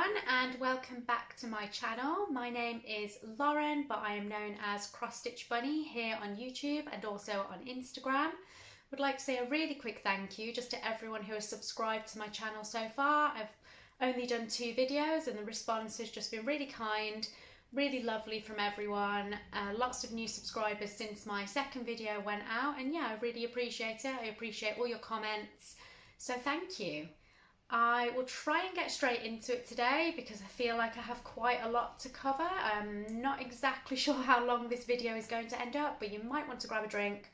and welcome back to my channel. My name is Lauren, but I am known as Cross Stitch Bunny here on YouTube and also on Instagram. Would like to say a really quick thank you just to everyone who has subscribed to my channel so far. I've only done 2 videos and the response has just been really kind, really lovely from everyone. Lots of new subscribers since my second video went out, and yeah, I really appreciate it. I appreciate all your comments, so thank you. I will try and get straight into it today because I feel like I have quite a lot to cover. I'm not exactly sure how long this video is going to end up, but you might want to grab a drink,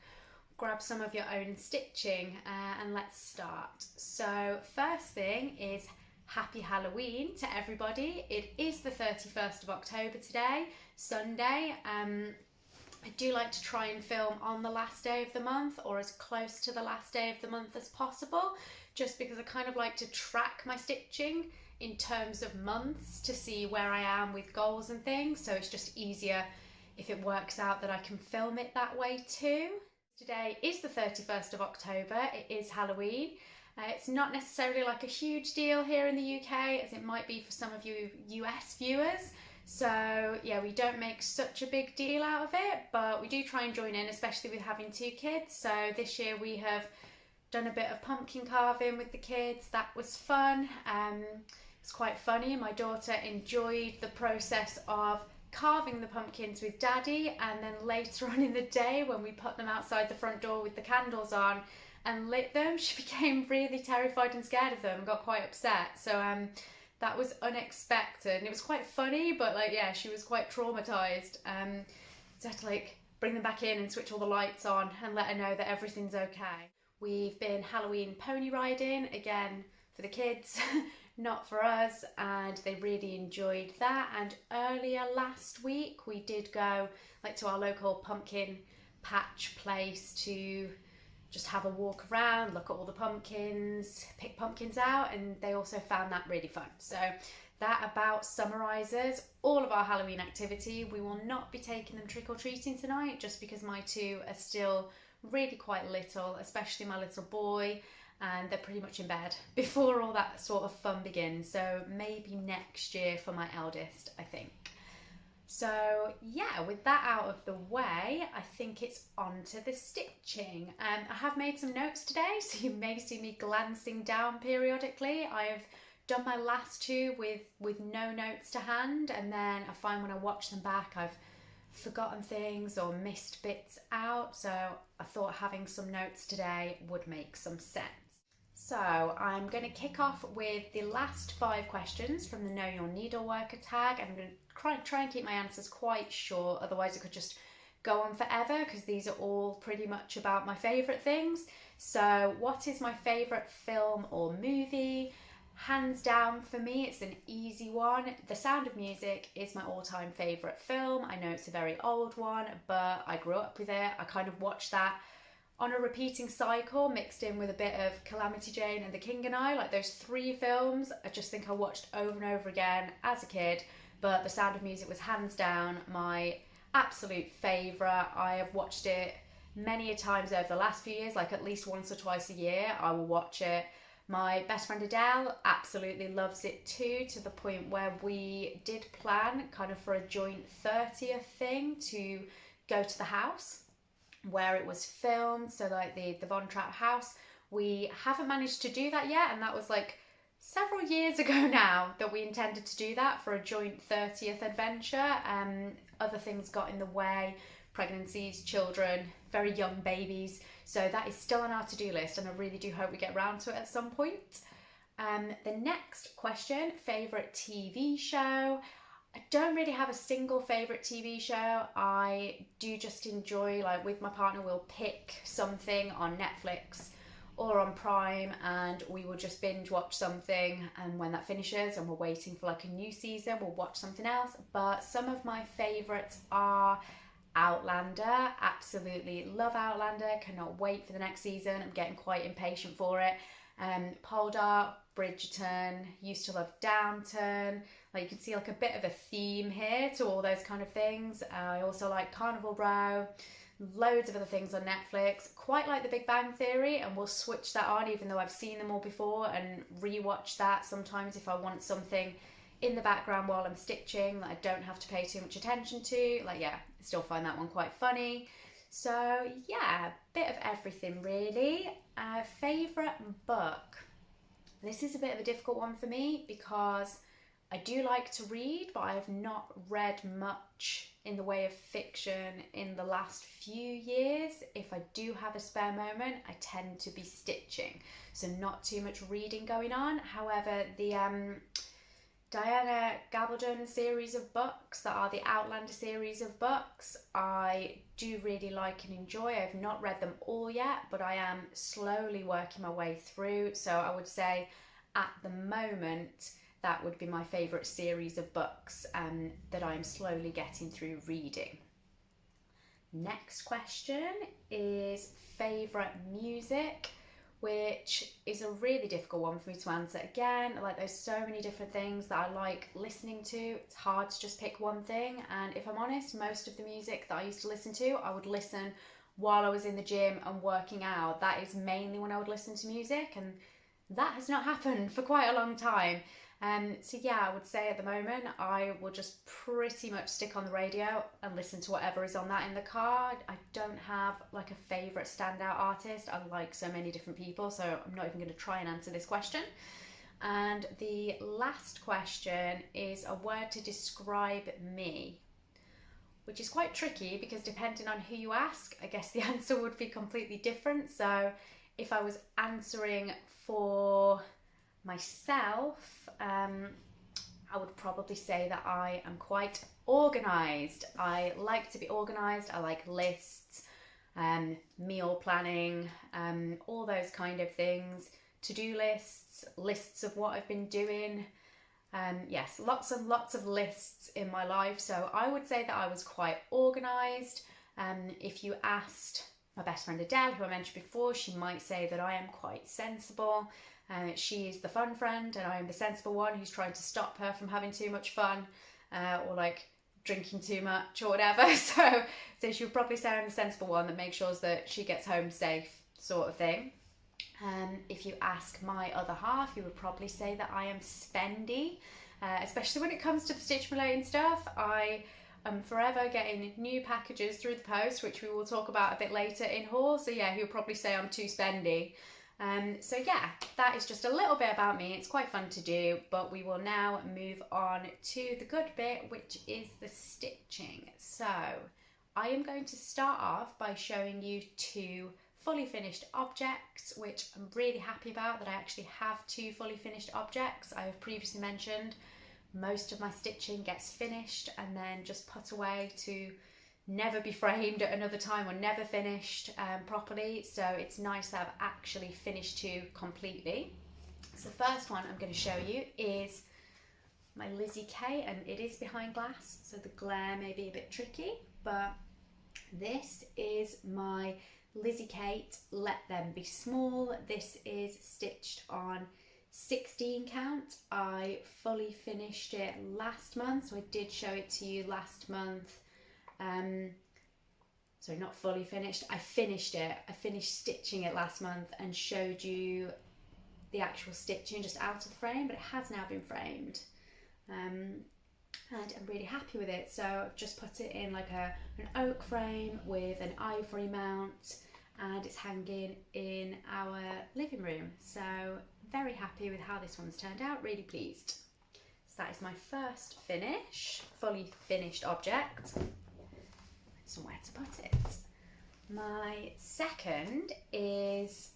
grab some of your own stitching, and let's start. So first thing is happy Halloween to everybody. It is the 31st of October today, Sunday. I do like to try and film on the last day of the month or as close to the last day of the month as possible, just because I kind of like to track my stitching in terms of months to see where I am with goals and things, so it's just easier if it works out that I can film it that way too. Today is the 31st of October, it is Halloween. It's not necessarily like a huge deal here in the UK as it might be for some of you US viewers. So yeah, we don't make such a big deal out of it, but we do try and join in, especially with having 2 kids. So this year we have done a bit of pumpkin carving with the kids. That was fun. It's quite funny. My daughter enjoyed the process of carving the pumpkins with Daddy, and then later on in the day when we put them outside the front door with the candles on and lit them, she became really terrified and scared of them and got quite upset. So that was unexpected, and it was quite funny, but like, yeah, she was quite traumatized. So I had to like bring them back in and switch all the lights on and let her know that everything's okay. We've been Halloween pony riding, again for the kids, not for us, and they really enjoyed that. And earlier last week we did go like to our local pumpkin patch place to just have a walk around, look at all the pumpkins, pick pumpkins out, and they also found that really fun. So that about summarises all of our Halloween activity. We will not be taking them trick-or-treating tonight just because my 2 are still really quite little, especially my little boy, and they're pretty much in bed before all that sort of fun begins. So maybe next year for my eldest, I think. So yeah, with that out of the way, I think it's on to the stitching. I have made some notes today, so you may see me glancing down periodically. I've done my last 2 with no notes to hand, and then I find when I watch them back I've forgotten things or missed bits out, so I thought having some notes today would make some sense. So I'm going to kick off with the last 5 questions from the Know Your Needleworker tag. I'm going to try and keep my answers quite short, otherwise it could just go on forever because these are all pretty much about my favourite things. So what is my favourite film or movie? Hands down for me, it's an easy one. The Sound of Music is my all-time favourite film. I know it's a very old one, but I grew up with it. I kind of watched that on a repeating cycle, mixed in with a bit of Calamity Jane and The King and I. Like those 3 films, I just think I watched over and over again as a kid, but The Sound of Music was hands down my absolute favourite. I have watched it many a times over the last few years, like at least once or twice a year I will watch it. My best friend Adele absolutely loves it too, to the point where we did plan kind of for a joint 30th thing to go to the house where it was filmed, so like the Von Trapp house. We haven't managed to do that yet, and that was like several years ago now that we intended to do that for a joint 30th adventure. Other things got in the way, pregnancies, children, very young babies, so that is still on our to-do list, and I really do hope we get around to it at some point. The next question, favourite TV show. I don't really have a single favourite TV show. I do just enjoy, like with my partner, we'll pick something on Netflix or on Prime and we will just binge watch something, and when that finishes and we're waiting for like a new season, we'll watch something else. But some of my favourites are Outlander. Absolutely love Outlander, cannot wait for the next season. I'm getting quite impatient for it. Poldark, Bridgerton, used to love Downton. Like you can see like a bit of a theme here to all those kind of things. I also like Carnival Row, loads of other things on Netflix. Quite like The Big Bang Theory, and we'll switch that on even though I've seen them all before and rewatch that sometimes if I want something in the background while I'm stitching that I don't have to pay too much attention to. Like, yeah, I still find that one quite funny. So yeah, a bit of everything really. Favourite book? This is a bit of a difficult one for me because I do like to read, but I have not read much in the way of fiction in the last few years. If I do have a spare moment, I tend to be stitching, so not too much reading going on. However, the Diana Gabaldon series of books that are the Outlander series of books, I do really like and enjoy. I've not read them all yet, but I am slowly working my way through. So I would say at the moment, that would be my favourite series of books that I'm slowly getting through reading. Next question is favourite music, which is a really difficult one for me to answer. Again, like, there's so many different things that I like listening to. It's hard to just pick one thing. And if I'm honest, most of the music that I used to listen to, I would listen while I was in the gym and working out. That is mainly when I would listen to music, and that has not happened for quite a long time. So yeah, I would say at the moment I will just pretty much stick on the radio and listen to whatever is on that in the car. I don't have like a favourite standout artist. I like so many different people, so I'm not even going to try and answer this question. And the last question is a word to describe me, which is quite tricky because depending on who you ask, I guess the answer would be completely different. So if I was answering for myself, I would probably say that I am quite organised. I like to be organised. I like lists, meal planning, all those kind of things, to-do lists, lists of what I've been doing. Yes, lots and lots of lists in my life. So I would say that I was quite organised. If you asked my best friend Adele, who I mentioned before, she might say that I am quite sensible. She is the fun friend and I am the sensible one who's trying to stop her from having too much fun or like drinking too much or whatever. So she would probably say I'm the sensible one that makes sure that she gets home safe, sort of thing. If you ask my other half, he would probably say that I am spendy, especially when it comes to stitch related stuff. I am forever getting new packages through the post, which we will talk about a bit later in haul. So yeah, he would probably say I'm too spendy. So yeah, that is just a little bit about me. It's quite fun to do, but we will now move on to the good bit, which is the stitching. So I am going to start off by showing you two fully finished objects, which I'm really happy about that I actually have two fully finished objects. I have previously mentioned most of my stitching gets finished and then just put away to never be framed at another time or never finished properly. So it's nice to have actually finished two completely. So the first one I'm going to show you is my Lizzie K, and it is behind glass, so the glare may be a bit tricky, but this is my Lizzie Kate Let Them Be Small. This is stitched on 16 count. I fully finished it last month, so I did show it to you last month. Sorry, not fully finished. I finished it. I finished stitching it last month and showed you the actual stitching just out of the frame, but it has now been framed. And I'm really happy with it. So I've just put it in like an oak frame with an ivory mount, and it's hanging in our living room. So very happy with how this one's turned out, really pleased. So that is my first finish, fully finished object. Somewhere to put it. My second is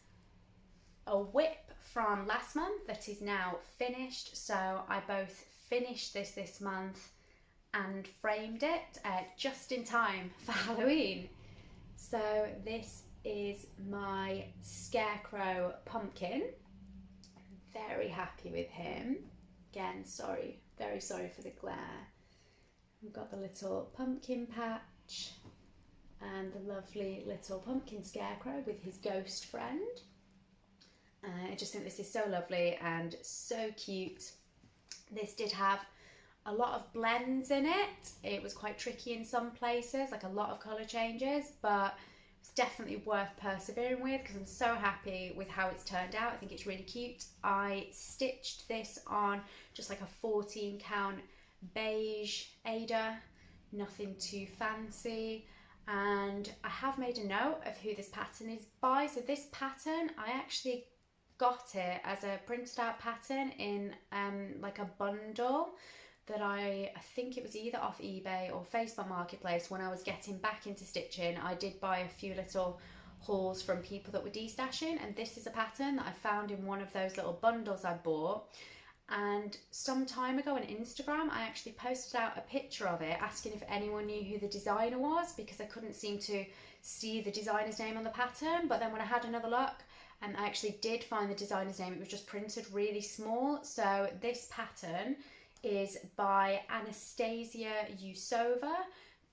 a whip from last month that is now finished. So I both finished this month and framed it just in time for Halloween. So this is my Scarecrow pumpkin. I'm very happy with him. Again, sorry, very sorry for the glare. We've got the little pumpkin patch and the lovely little pumpkin scarecrow with his ghost friend. I just think this is so lovely and so cute. This did have a lot of blends in it. It was quite tricky in some places, like a lot of colour changes, but It's definitely worth persevering with because I'm so happy with how it's turned out. I think it's really cute. I stitched this on just like a 14 count beige Ada, nothing too fancy. And I have made a note of who this pattern is by. So this pattern, I actually got it as a printed out pattern in like a bundle that I think it was either off eBay or Facebook Marketplace. When I was getting back into stitching, I did buy a few little hauls from people that were destashing, and this is a pattern that I found in one of those little bundles I bought. And some time ago on Instagram, I actually posted out a picture of it asking if anyone knew who the designer was, because I couldn't seem to see the designer's name on the pattern. But then when I had another look, and I actually did find the designer's name, it was just printed really small. So this pattern is by Anastasia Usova.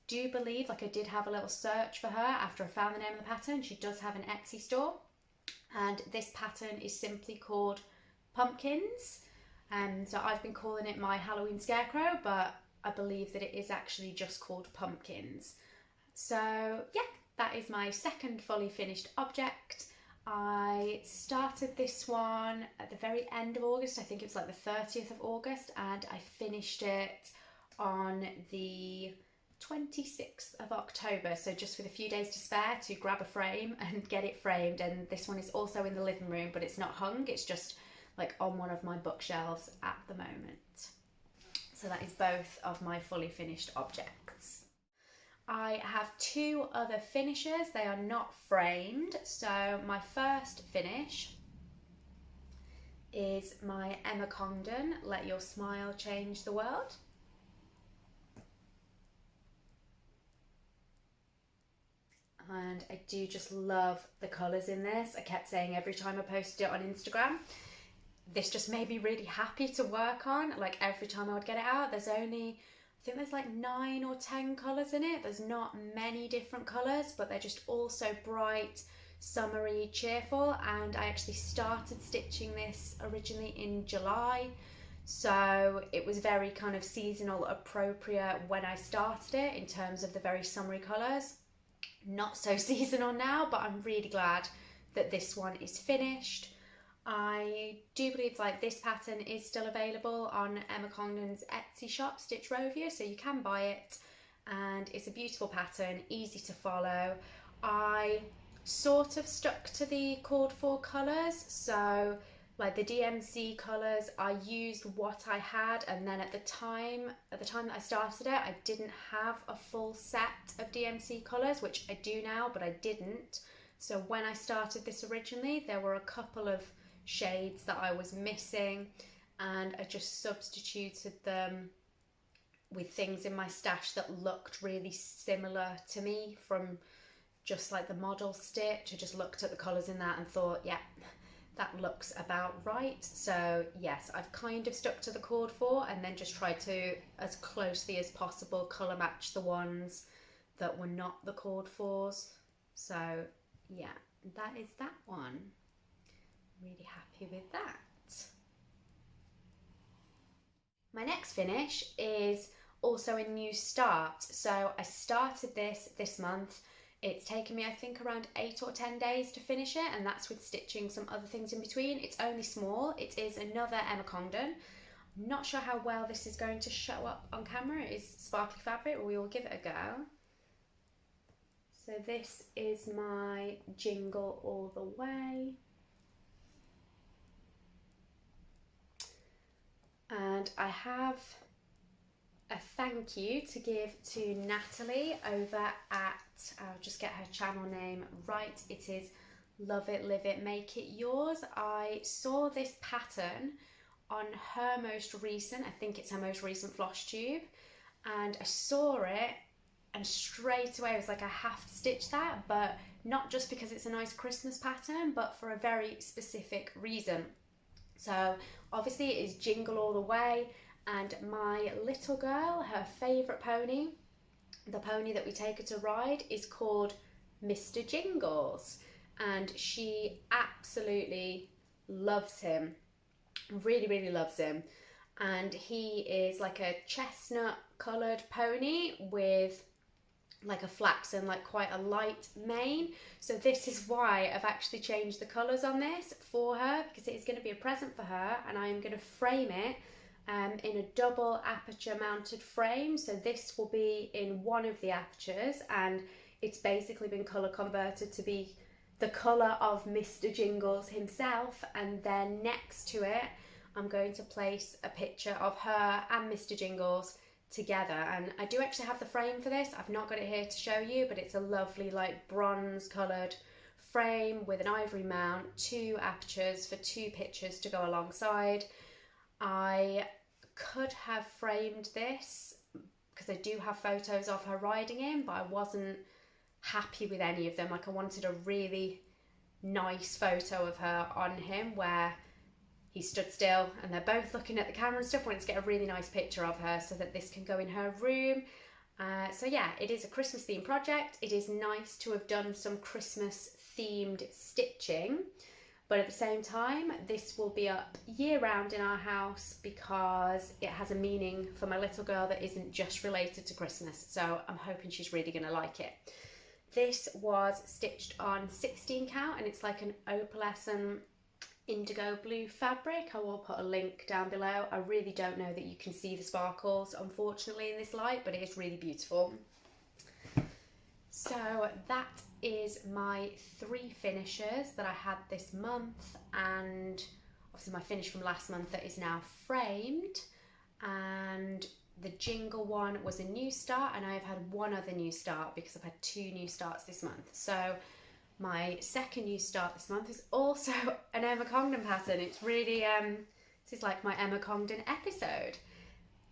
Do believe, like, I did have a little search for her after I found the name of the pattern. She does have an Etsy store, and this pattern is simply called Pumpkins. So I've been calling it my Halloween scarecrow, but I believe that it is actually just called Pumpkins. So yeah, that is my second fully finished object. I started this one at the very end of August. I think it was like the 30th of August, and I finished it on the 26th of October, so just with a few days to spare to grab a frame and get it framed. And this one is also in the living room, but it's not hung, it's just like on one of my bookshelves at the moment. So that is both of my fully finished objects. I have two other finishes. They are not framed. So my first finish is my Emma Congdon, Let Your Smile Change the World. And I do just love the colours in this. I kept saying every time I posted it on Instagram, this just made me really happy to work on. Like every time I would get it out, there's only, I think there's like 9 or 10 colours in it. There's not many different colours, but they're just all so bright, summery, cheerful. And I actually started stitching this originally in July, so it was very kind of seasonal appropriate when I started it in terms of the very summery colours. Not so seasonal now, but I'm really glad that this one is finished. I do believe like this pattern is still available on Emma Congdon's Etsy shop, Stitch Rovia, so you can buy it, and it's a beautiful pattern, easy to follow. I sort of stuck to the called for colours, so like the DMC colours, I used what I had, and then at the time that I started it, I didn't have a full set of DMC colours, which I do now, but I didn't. So when I started this originally, there were a couple of shades that I was missing, and I just substituted them with things in my stash that looked really similar to me from just like the model stitch. I just looked at the colours in that and thought, yeah, that looks about right. So yes, I've kind of stuck to the cord for, and then just tried to, as closely as possible, colour match the ones that were not the cord fours. So yeah, that is that one. Really happy with that. My next finish is also a new start. So I started this month. It's taken me, I think, around 8 or 10 days to finish it, and that's with stitching some other things in between. It's only small. It is another Emma Congdon. I'm not sure how well this is going to show up on camera. It is sparkly fabric, but we will give it a go. So this is my Jingle All The Way. And I have a thank you to give to Natalie over at, I'll just get her channel name right, it is Love It, Live It, Make It Yours. I saw this pattern on her most recent, I think it's her most recent Flosstube, and I saw it and straight away I was like, I have to stitch that, but not just because it's a nice Christmas pattern, but for a very specific reason. So obviously it is Jingle All The Way, and my little girl, her favourite pony, the pony that we take her to ride, is called Mr. Jingles, and she absolutely loves him, really loves him. And he is like a chestnut coloured pony with like a flaxen, like quite a light mane. So this is why I've actually changed the colours on this for her, because it is going to be a present for her, and I'm going to frame it in a double aperture mounted frame. So this will be in one of the apertures, and it's basically been colour converted to be the colour of Mr. Jingles himself, and then next to it I'm going to place a picture of her and Mr. Jingles together. And I do actually have the frame for this. I've not got it here to show you, but it's a lovely like bronze coloured frame with an ivory mount, 2 apertures for 2 pictures to go alongside. I could have framed this because I do have photos of her riding him, but I wasn't happy with any of them. Like, I wanted a really nice photo of her on him where he stood still and they're both looking at the camera and stuff. I wanted to get a really nice picture of her so that this can go in her room. So yeah, it is a Christmas themed project. It is nice to have done some Christmas themed stitching, but at the same time this will be up year round in our house because it has a meaning for my little girl that isn't just related to Christmas. So I'm hoping she's really going to like it. This was stitched on 16 count and it's like an opalescent indigo blue fabric. I will put a link down below. I really don't know that you can see the sparkles unfortunately in this light, but it is really beautiful. So that is my 3 finishes that I had this month, and obviously my finish from last month that is now framed, and the Jingle one was a new start, and I have had 1 other new start because I've had 2 new starts this month. So my second new start this month is also an Emma Congdon pattern. It's really, this is like my Emma Congdon episode.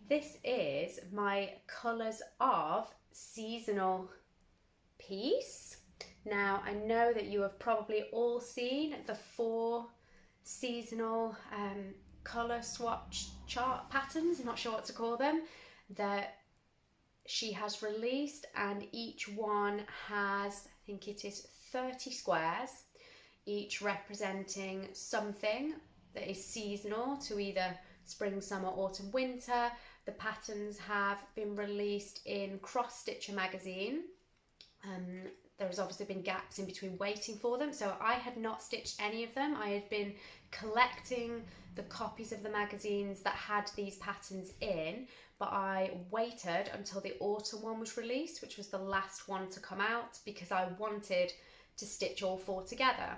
This is my Colours of seasonal piece. Now, I know that you have probably all seen the 4 seasonal colour swatch chart patterns, I'm not sure what to call them, that she has released, and each one has, I think it is 30 squares, each representing something that is seasonal to either spring, summer, autumn, winter. The patterns have been released in Cross Stitcher magazine. There has obviously been gaps in between waiting for them, so I had not stitched any of them. I had been collecting the copies of the magazines that had these patterns in, but I waited until the autumn one was released, which was the last one to come out, because I wanted to stitch all 4 together.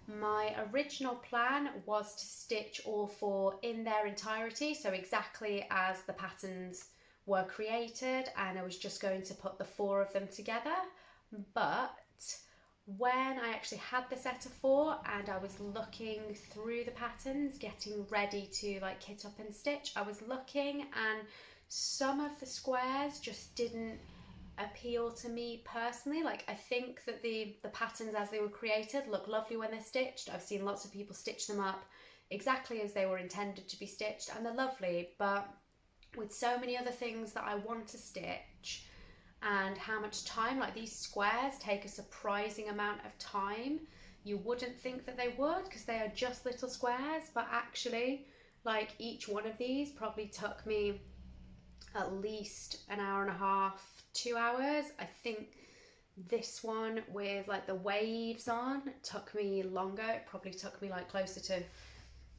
My original plan was to stitch all 4 in their entirety, so exactly as the patterns were created, and I was just going to put the 4 of them together. But when I actually had the set of 4 and I was looking through the patterns, getting ready to like kit up and stitch, I was looking and some of the squares just didn't appeal to me personally. Like, I think that the patterns as they were created look lovely when they're stitched. I've seen lots of people stitch them up exactly as they were intended to be stitched, and they're lovely, but with so many other things that I want to stitch and how much time, like these squares take a surprising amount of time. You wouldn't think that they would because they are just little squares, but actually like each one of these probably took me at least an hour and a half, 2 hours. I think this one with like the waves on took me longer. It probably took me like closer to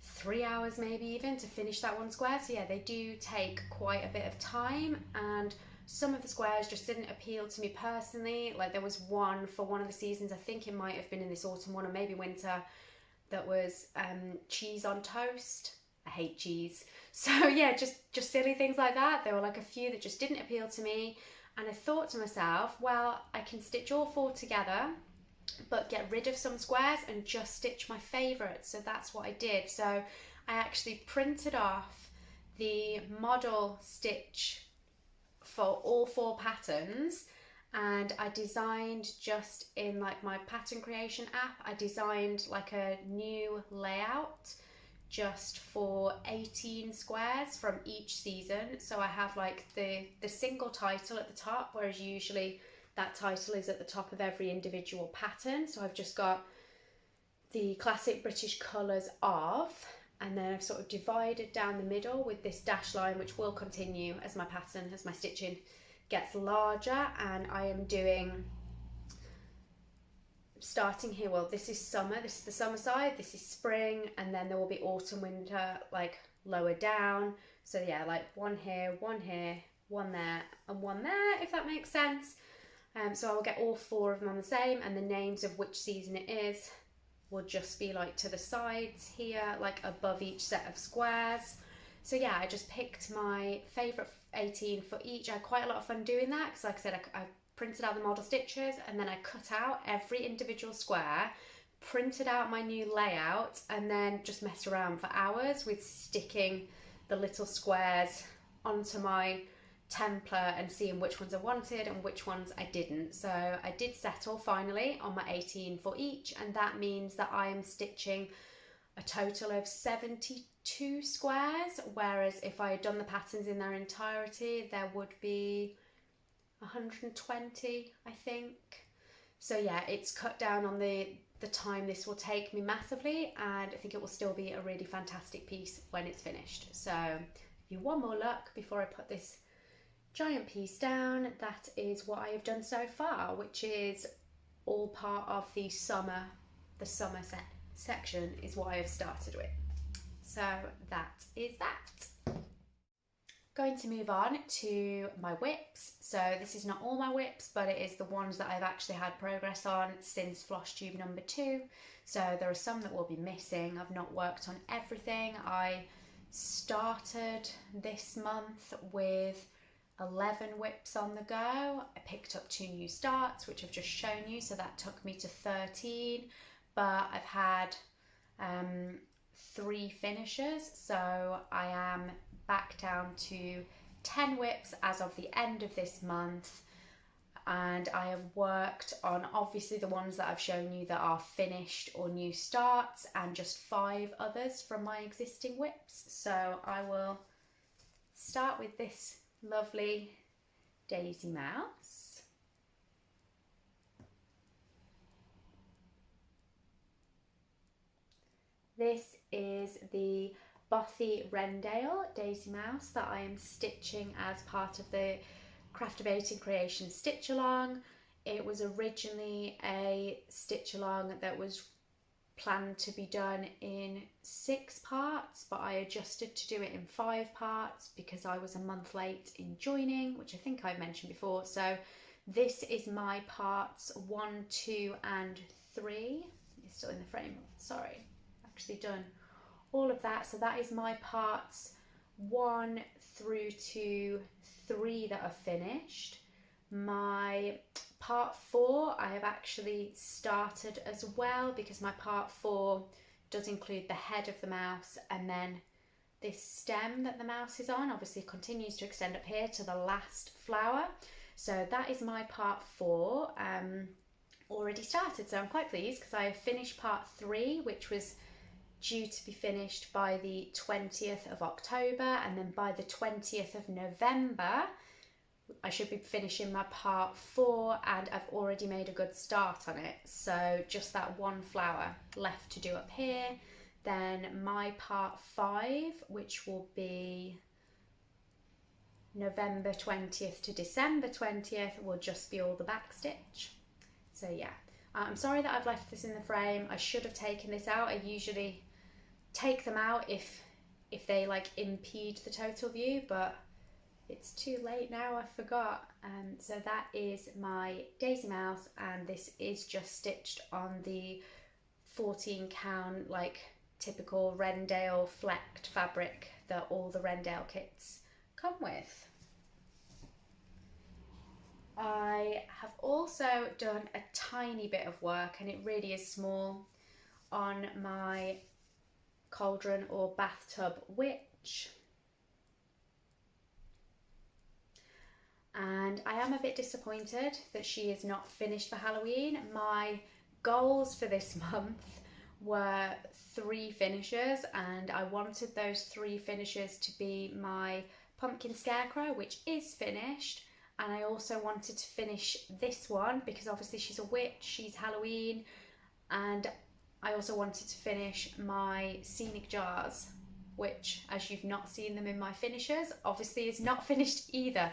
3 hours maybe even to finish that one square. So yeah, they do take quite a bit of time, and some of the squares just didn't appeal to me personally. Like, there was one for one of the seasons, I think it might have been in this autumn one or maybe winter, that was cheese on toast. I hate cheese. So yeah, just silly things like that. There were like a few that just didn't appeal to me, and I thought to myself, well, I can stitch all 4 together but get rid of some squares and just stitch my favourites. So that's what I did. So I actually printed off the model stitch for all 4 patterns, and I designed, just in like my pattern creation app, I designed like a new layout just for 18 squares from each season. So I have like the single title at the top, whereas usually that title is at the top of every individual pattern. So I've just got the classic British colours of, and then I've sort of divided down the middle with this dash line, which will continue as my pattern, as my stitching gets larger, and I am doing, starting here, well, this is summer, this is the summer side, this is spring, and then there will be autumn, winter, like lower down. So yeah, like one here, one there, and one there, if that makes sense. So I will get all 4 of them on the same, and the names of which season it is will just be like to the sides here, like above each set of squares. So yeah, I just picked my favourite 18 for each. I had quite a lot of fun doing that because, like I said, I printed out the model stitches, and then I cut out every individual square, printed out my new layout, and then just messed around for hours with sticking the little squares onto my template and seeing which ones I wanted and which ones I didn't. So I did settle finally on my 18 for each, and that means that I am stitching a total of 72 squares, whereas if I had done the patterns in their entirety there would be 120, I think. So yeah, it's cut down on the time this will take me massively, and I think it will still be a really fantastic piece when it's finished. So if you want more luck before I put this giant piece down, that is what I have done so far, which is all part of the summer section is what I have started with. So that is that. Going to move on to my whips. So this is not all my whips, but it is the ones that I've actually had progress on since Flosstube number 2. So there are some that will be missing. I've not worked on everything. I started this month with 11 whips on the go. I picked up 2 new starts, which I've just shown you, so that took me to 13, but I've had 3 finishes, so I am back down to 10 whips as of the end of this month, and I have worked on obviously the ones that I've shown you that are finished or new starts, and just 5 others from my existing whips. So I will start with this lovely Daisy Mouse. This is the Bothy Wrendale Daisy Mouse that I am stitching as part of the Craft of 18 Creation stitch along. It was originally a stitch along that was planned to be done in 6 parts, but I adjusted to do it in 5 parts because I was a month late in joining, which I think I've mentioned before. So this is my parts 1, 2 and 3. It's still in the frame, sorry, actually done all of that. So that is my parts 1 through to 3 that are finished. My part 4 I have actually started as well, because my part 4 does include the head of the mouse, and then this stem that the mouse is on obviously continues to extend up here to the last flower. So that is my part 4 already started. So I'm quite pleased because I have finished part 3, which was due to be finished by the 20th of October, and then by the 20th of November I should be finishing my part 4, and I've already made a good start on it. So just that 1 flower left to do up here. Then my part 5, which will be November 20th to December 20th, will just be all the back stitch. So yeah, I'm sorry that I've left this in the frame. I should have taken this out. I usually take them out if they like impede the total view, but it's too late now, I forgot. So that is my Daisy Mouse, and this is just stitched on the 14 count like typical Wrendale flecked fabric that all the Wrendale kits come with. I have also done a tiny bit of work, and it really is small, on my Cauldron or Bathtub Witch. And I am a bit disappointed that she is not finished for Halloween. My goals for this month were 3 finishes, and I wanted those 3 finishes to be my pumpkin scarecrow, which is finished, and I also wanted to finish this one because obviously she's a witch, she's Halloween, and I also wanted to finish my scenic jars, which, as you've not seen them in my finishes, obviously is not finished either.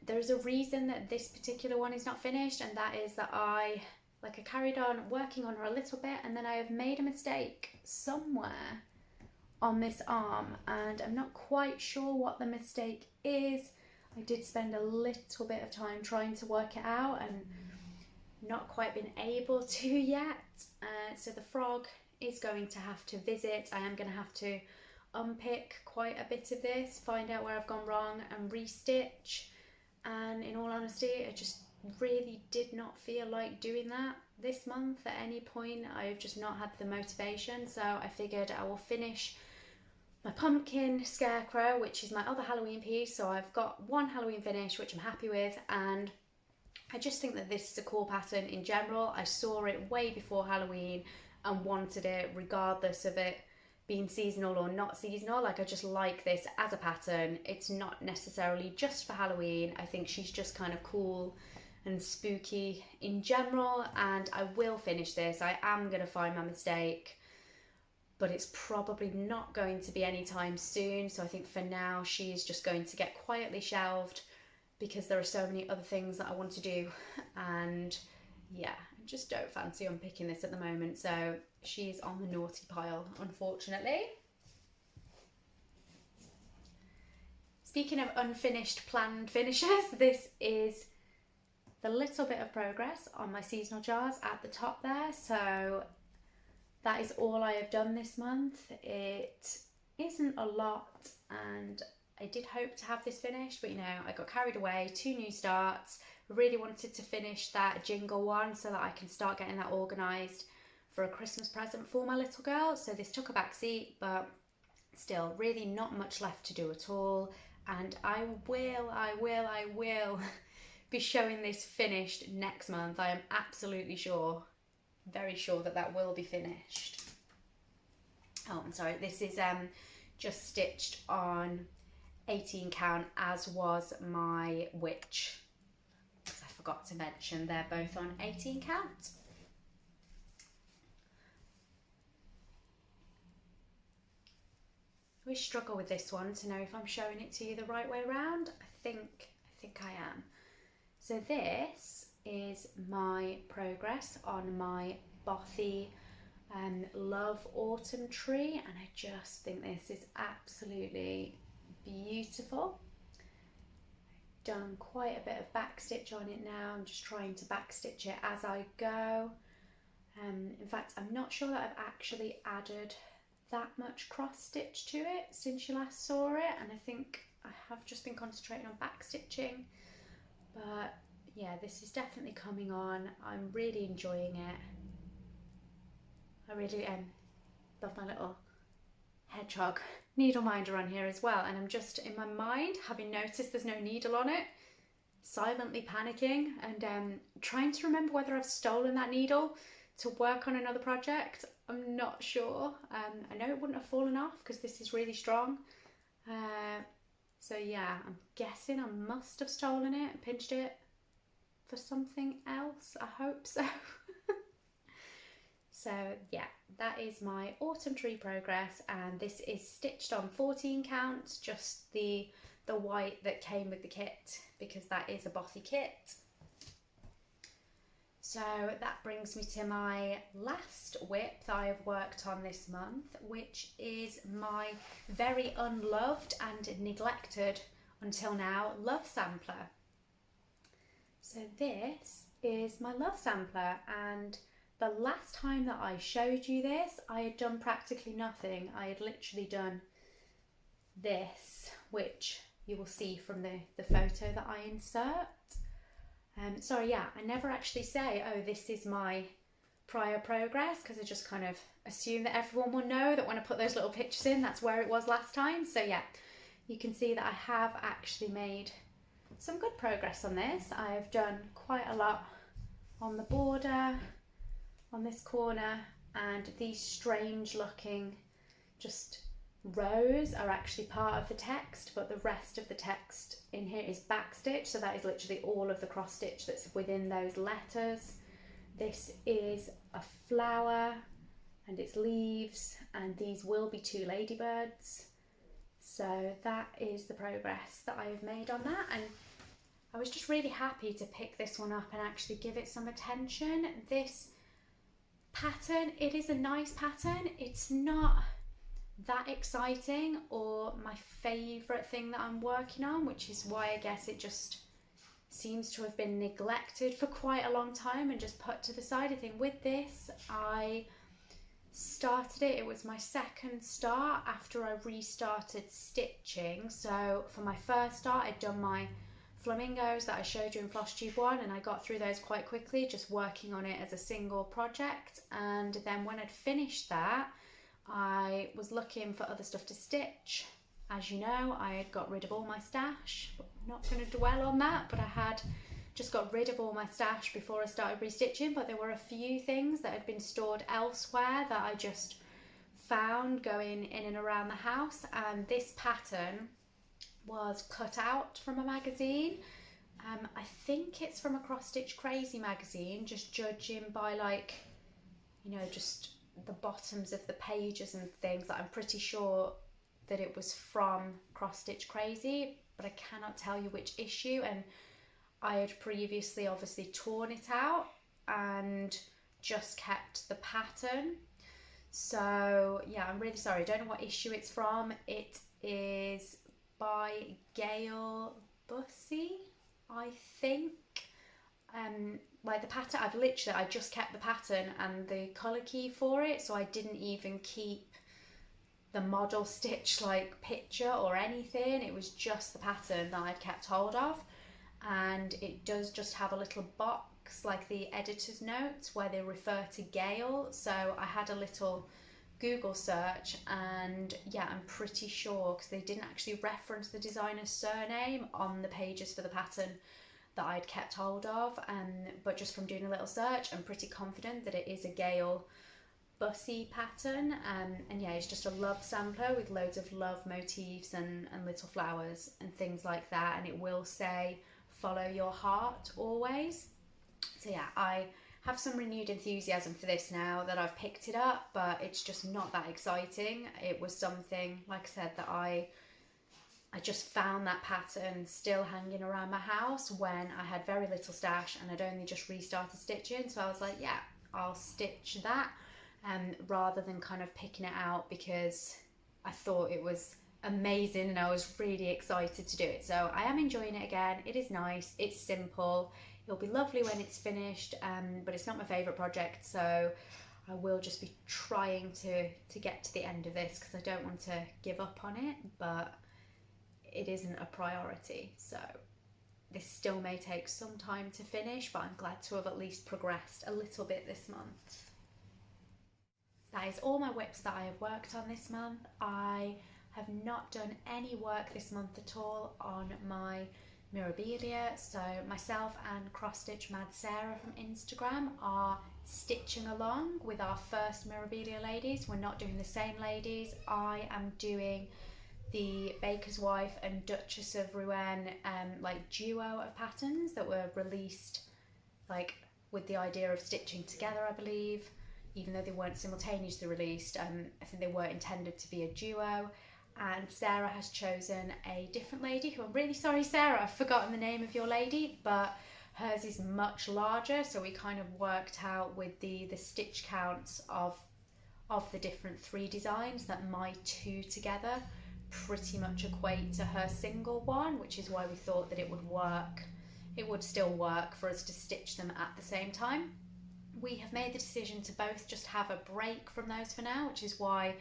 There's a reason that this particular one is not finished, and that is that I carried on working on her a little bit, and then I have made a mistake somewhere on this arm, and I'm not quite sure what the mistake is. I did spend a little bit of time trying to work it out and not quite been able to yet. So the frog is going to have to visit. I am going to have to unpick quite a bit of this, find out where I've gone wrong and restitch. And in all honesty, I just really did not feel like doing that this month at any point. I've just not had the motivation, so I figured I will finish my pumpkin scarecrow, which is my other Halloween piece. So I've got one Halloween finish, which I'm happy with, and I just think that this is a cool pattern in general. I saw it way before Halloween and wanted it regardless of it being seasonal or not seasonal. I just like this as a pattern. It's not necessarily just for Halloween. I think she's just kind of cool and spooky in general, and I will finish this. I am going to find my mistake, but it's probably not going to be anytime soon. So I think for now she is just going to get quietly shelved because there are so many other things that I want to do, and yeah, I just don't fancy unpicking this at the moment. So she's on the naughty pile, unfortunately. Speaking of unfinished planned finishes, this is the little bit of progress on my seasonal jars at the top there. So that is all I have done this month. It isn't a lot, and I did hope to have this finished, but you know, I got carried away. 2 new starts. Really wanted to finish that jingle one so that I can start getting that organised for a Christmas present for my little girl. So this took a back seat, but still really not much left to do at all. And I will be showing this finished next month. I am absolutely sure, very sure that that will be finished. Oh, I'm sorry, this is just stitched on 18 count, as was my witch. I forgot to mention they're both on 18 count. I always struggle with this one to know if I'm showing it to you the right way around. I think I am. So this is my progress on my Bothy Love Autumn tree, and I just think this is absolutely beautiful. I've done quite a bit of backstitch on it now. I'm just trying to backstitch it as I go. In fact, I'm not sure that I've actually added that much cross stitch to it since you last saw it, and I think I have just been concentrating on backstitching. But yeah, this is definitely coming on. I'm really enjoying it. I really love my little hedgehog needle minder on here as well, and I'm just in my mind, having noticed there's no needle on it, silently panicking and trying to remember whether I've stolen that needle to work on another project. I'm not sure. I know it wouldn't have fallen off because this is really strong. So yeah, I'm guessing I must have stolen it and pinched it for something else. I hope so. So yeah, that is my autumn tree progress, and this is stitched on 14 count, just the white that came with the kit, because that is a Bothy kit. So that brings me to my last whip that I have worked on this month, which is my very unloved and neglected until now love sampler. So this is my love sampler, and the last time that I showed you this, I had done practically nothing. I had literally done this, which you will see from the photo that I insert. Sorry, yeah, I never actually say, oh, this is my prior progress, because I just kind of assume that everyone will know that when I put those little pictures in, that's where it was last time. So yeah, you can see that I have actually made some good progress on this. I've done quite a lot on the border, on this corner, and these strange looking just rows are actually part of the text, but the rest of the text in here is backstitch, so that is literally all of the cross stitch that's within those letters. This is a flower and its leaves, and these will be 2 ladybirds. So that is the progress that I have made on that, and I was just really happy to pick this one up and actually give it some attention. This pattern, it is a nice pattern. It's not that exciting or my favourite thing that I'm working on, which is why I guess it just seems to have been neglected for quite a long time and just put to the side. I think with this, I started it, it was my second start after I restarted stitching. So for my first start, I'd done my flamingos that I showed you in Flosstube 1, and I got through those quite quickly, just working on it as a single project. And then when I'd finished that, I was looking for other stuff to stitch. As you know, I had got rid of all my stash. I'm not going to dwell on that, but I had just got rid of all my stash before I started restitching, but there were a few things that had been stored elsewhere that I just found going in and around the house. And this pattern was cut out from a magazine. I think it's from a Cross Stitch Crazy magazine, just judging by, like, you know, just the bottoms of the pages and things. That I'm pretty sure that it was from Cross Stitch Crazy, but I cannot tell you which issue. And I had previously obviously torn it out and just kept the pattern. So yeah, I'm really sorry, I don't know what issue it's from. It is by Gail, Bussi, I think. Like the pattern, I just kept the pattern and the colour key for it, so I didn't even keep the model stitch like picture or anything. It was just the pattern that I'd kept hold of, and it does just have a little box like the editor's notes where they refer to Gail. So I had a little Google search, and yeah, I'm pretty sure, because they didn't actually reference the designer's surname on the pages for the pattern that I'd kept hold of, but just from doing a little search, I'm pretty confident that it is a Gail Bussi pattern. And yeah, it's just a love sampler with loads of love motifs and little flowers and things like that, and it will say follow your heart always. So yeah, I have some renewed enthusiasm for this now that I've picked it up, but it's just not that exciting. It was something, like I said, that I just found that pattern still hanging around my house when I had very little stash and I'd only just restarted stitching. So I was like, yeah, I'll stitch that, rather than kind of picking it out, because I thought it was amazing and I was really excited to do it. So I am enjoying it again. It is nice, it's simple, it'll be lovely when it's finished, but it's not my favourite project, so I will just be trying to get to the end of this, because I don't want to give up on it, but it isn't a priority. So this still may take some time to finish, but I'm glad to have at least progressed a little bit this month. That is all my whips that I have worked on this month. I have not done any work this month at all on my Mirabilia, so myself and Cross Stitch Mad Sarah from Instagram are stitching along with our first Mirabilia ladies. We're not doing the same ladies. I am doing the Baker's Wife and Duchess of Rouen like duo of patterns that were released like with the idea of stitching together, I believe, even though they weren't simultaneously released. I think they were intended to be a duo. And Sarah has chosen a different lady, who I'm really sorry, Sarah, I've forgotten the name of your lady, but hers is much larger, so we kind of worked out with the stitch counts of the different 3 designs that my 2 together pretty much equate to her single one, which is why we thought that it would work. It would still work for us to stitch them at the same time. We have made the decision to both just have a break from those for now, which is why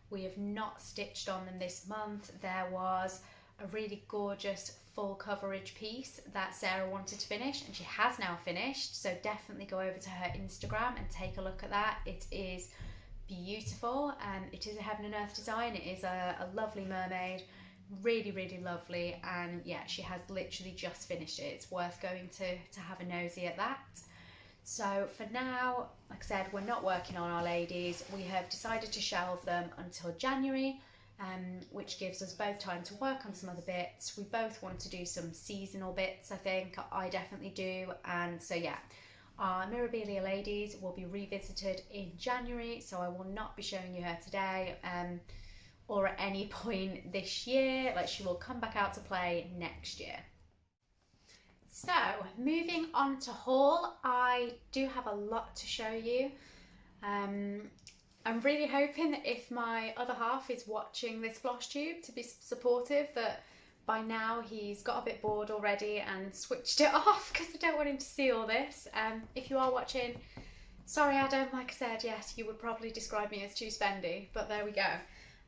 we have not stitched on them this month. There was a really gorgeous full coverage piece that Sarah wanted to finish, and she has now finished, so definitely go over to her Instagram and take a look at that. It is beautiful, and it is a heaven and earth design. It is a lovely mermaid, really lovely, and yeah, she has literally just finished it. It's worth going to have a nosy at that. So for now, like I said, we're not working on our ladies. We have decided to shelve them until January, which gives us both time to work on some other bits. We both want to do some seasonal bits, I think. I definitely do. And so yeah, our Mirabilia ladies will be revisited in January, so I will not be showing you her today or at any point this year. Like, she will come back out to play next year. So moving on to haul, I do have a lot to show you. I'm really hoping that if my other half is watching this Flosstube to be supportive, that by now he's got a bit bored already and switched it off, because I don't want him to see all this. If you are watching, sorry Adam, like I said, yes, you would probably describe me as too spendy, but there we go.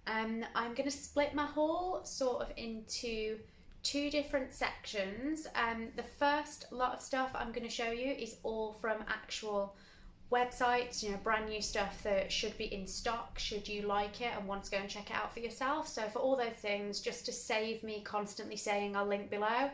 I'm going to split my haul sort of into two different sections. The first lot of stuff I'm going to show you is all from actual websites, you know, brand new stuff that should be in stock should you like it and want to go and check it out for yourself. So for all those things, just to save me constantly saying I'll link below,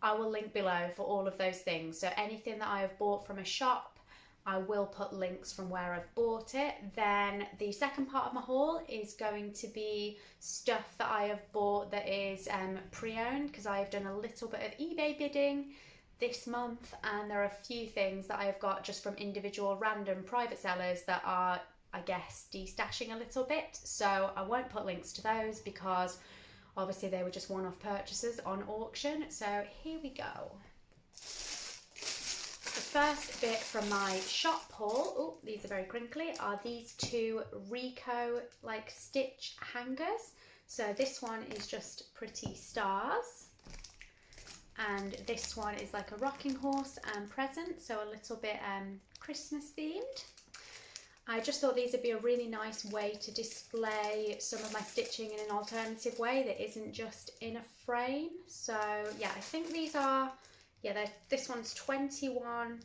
I will link below for all of those things. So anything that I have bought from a shop, I will put links from where I've bought it. Then the second part of my haul is going to be stuff that I have bought that is pre-owned, because I have done a little bit of eBay bidding this month, and there are a few things that I have got just from individual random private sellers that are, I guess, destashing a little bit. So I won't put links to those because obviously they were just one-off purchases on auction. So here we go. The first bit from my shop haul, oh, these are very crinkly, are these two Rico like stitch hangers. So this one is just pretty stars, and this one is like a rocking horse and present, so a little bit Christmas themed. I just thought these would be a really nice way to display some of my stitching in an alternative way that isn't just in a frame. So yeah, I think these are, yeah, this one's 21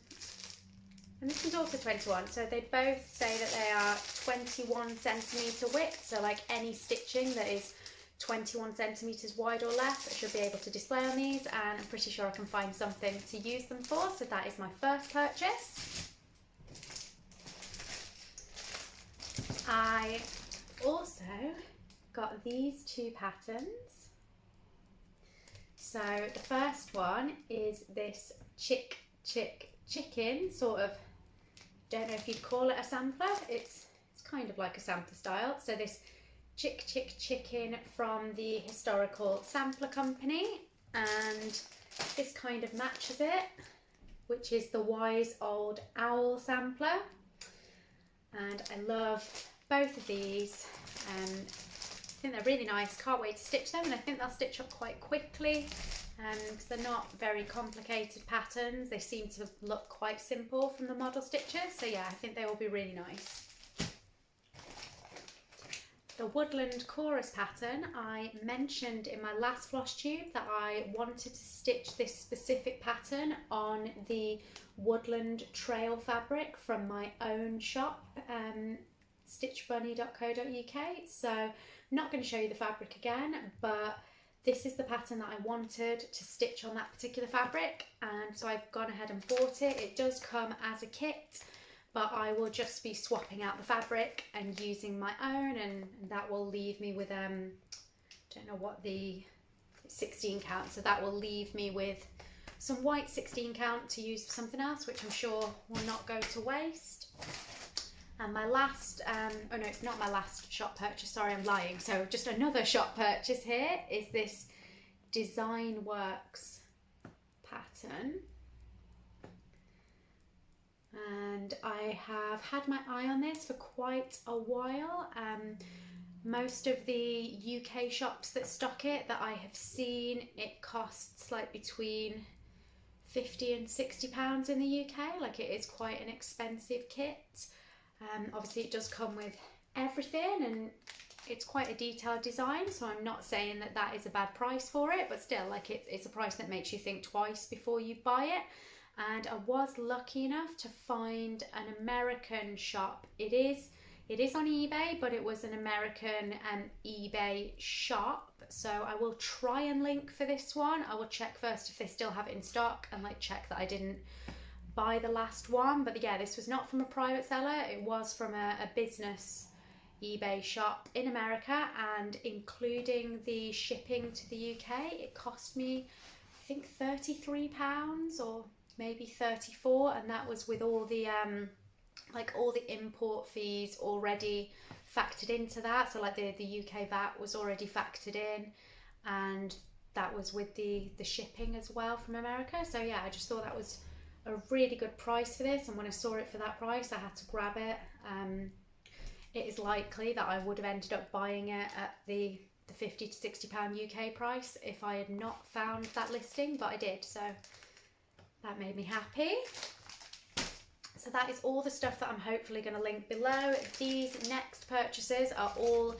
and this one's also 21, so they both say that they are 21 centimetre width, so like any stitching that is 21 centimetres wide or less, I should be able to display on these, and I'm pretty sure I can find something to use them for. So that is my first purchase. I also got these two patterns. So the first one is this chicken, sort of, don't know if you'd call it a sampler, it's kind of like a sampler style. So this chicken from the Historical Sampler Company, and this kind of matches it, which is the Wise Old Owl Sampler, and I love both of these. I think they're really nice, can't wait to stitch them, and I think they'll stitch up quite quickly because they're not very complicated patterns. They seem to look quite simple from the model stitches, so yeah, I think they will be really nice. The Woodland Chorus pattern, I mentioned in my last Flosstube that I wanted to stitch this specific pattern on the Woodland Trail fabric from my own shop, stitchbunny.co.uk. So I'm not going to show you the fabric again, but this is the pattern that I wanted to stitch on that particular fabric, and so I've gone ahead and bought it. It does come as a kit, but I will just be swapping out the fabric and using my own, and that will leave me with, don't know what the 16 count, so that will leave me with some white 16 count to use for something else, which I'm sure will not go to waste. And my last, oh no, it's not my last shop purchase, sorry, I'm lying. So just another shop purchase here is this Designworks pattern. And I have had my eye on this for quite a while. Most of the UK shops that stock it that I have seen, it costs like between £50 and £60 in the UK. Like, it is quite an expensive kit. Obviously it does come with everything, and it's quite a detailed design, so I'm not saying that that is a bad price for it, but still, like, it's a price that makes you think twice before you buy it. And I was lucky enough to find an American shop. It is on eBay, but it was an American eBay shop, so I will try and link for this one. I will check first if they still have it in stock, and like check that I didn't buy the last one. But yeah, this was not from a private seller, it was from a business eBay shop in America, and including the shipping to the UK, it cost me, I think, £33 or maybe 34, and that was with all the like all the import fees already factored into that. So like the UK VAT was already factored in, and that was with the shipping as well from America. So yeah, I just thought that was a really good price for this, and when I saw it for that price I had to grab it. It is likely that I would have ended up buying it at the £50 to £60 UK price if I had not found that listing, but I did, so that made me happy. So that is all the stuff that I'm hopefully going to link below. These next purchases are all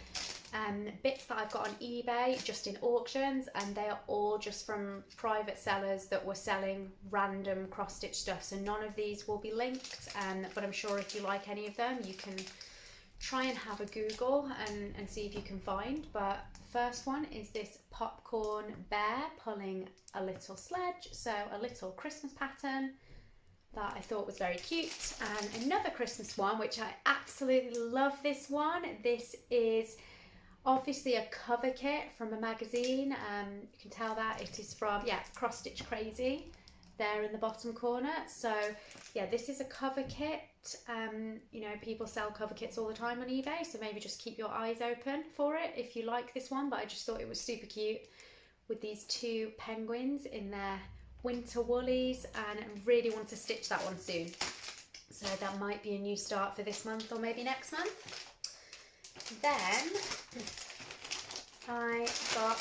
bits that I've got on eBay, just in auctions, and they are all just from private sellers that were selling random cross-stitch stuff. So none of these will be linked, but I'm sure if you like any of them, you can try and have a Google and see if you can find. But first one is this popcorn bear pulling a little sledge, so a little Christmas pattern that I thought was very cute. And another Christmas one, which I absolutely love this one. This is obviously a cover kit from a magazine. You can tell that it is from, yeah, Cross Stitch Crazy there in the bottom corner. So yeah, this is a cover kit. You know, people sell cover kits all the time on eBay, so maybe just keep your eyes open for it if you like this one. But I just thought it was super cute with these two penguins in their winter woolies, and I really want to stitch that one soon. So that might be a new start for this month or maybe next month. Then I got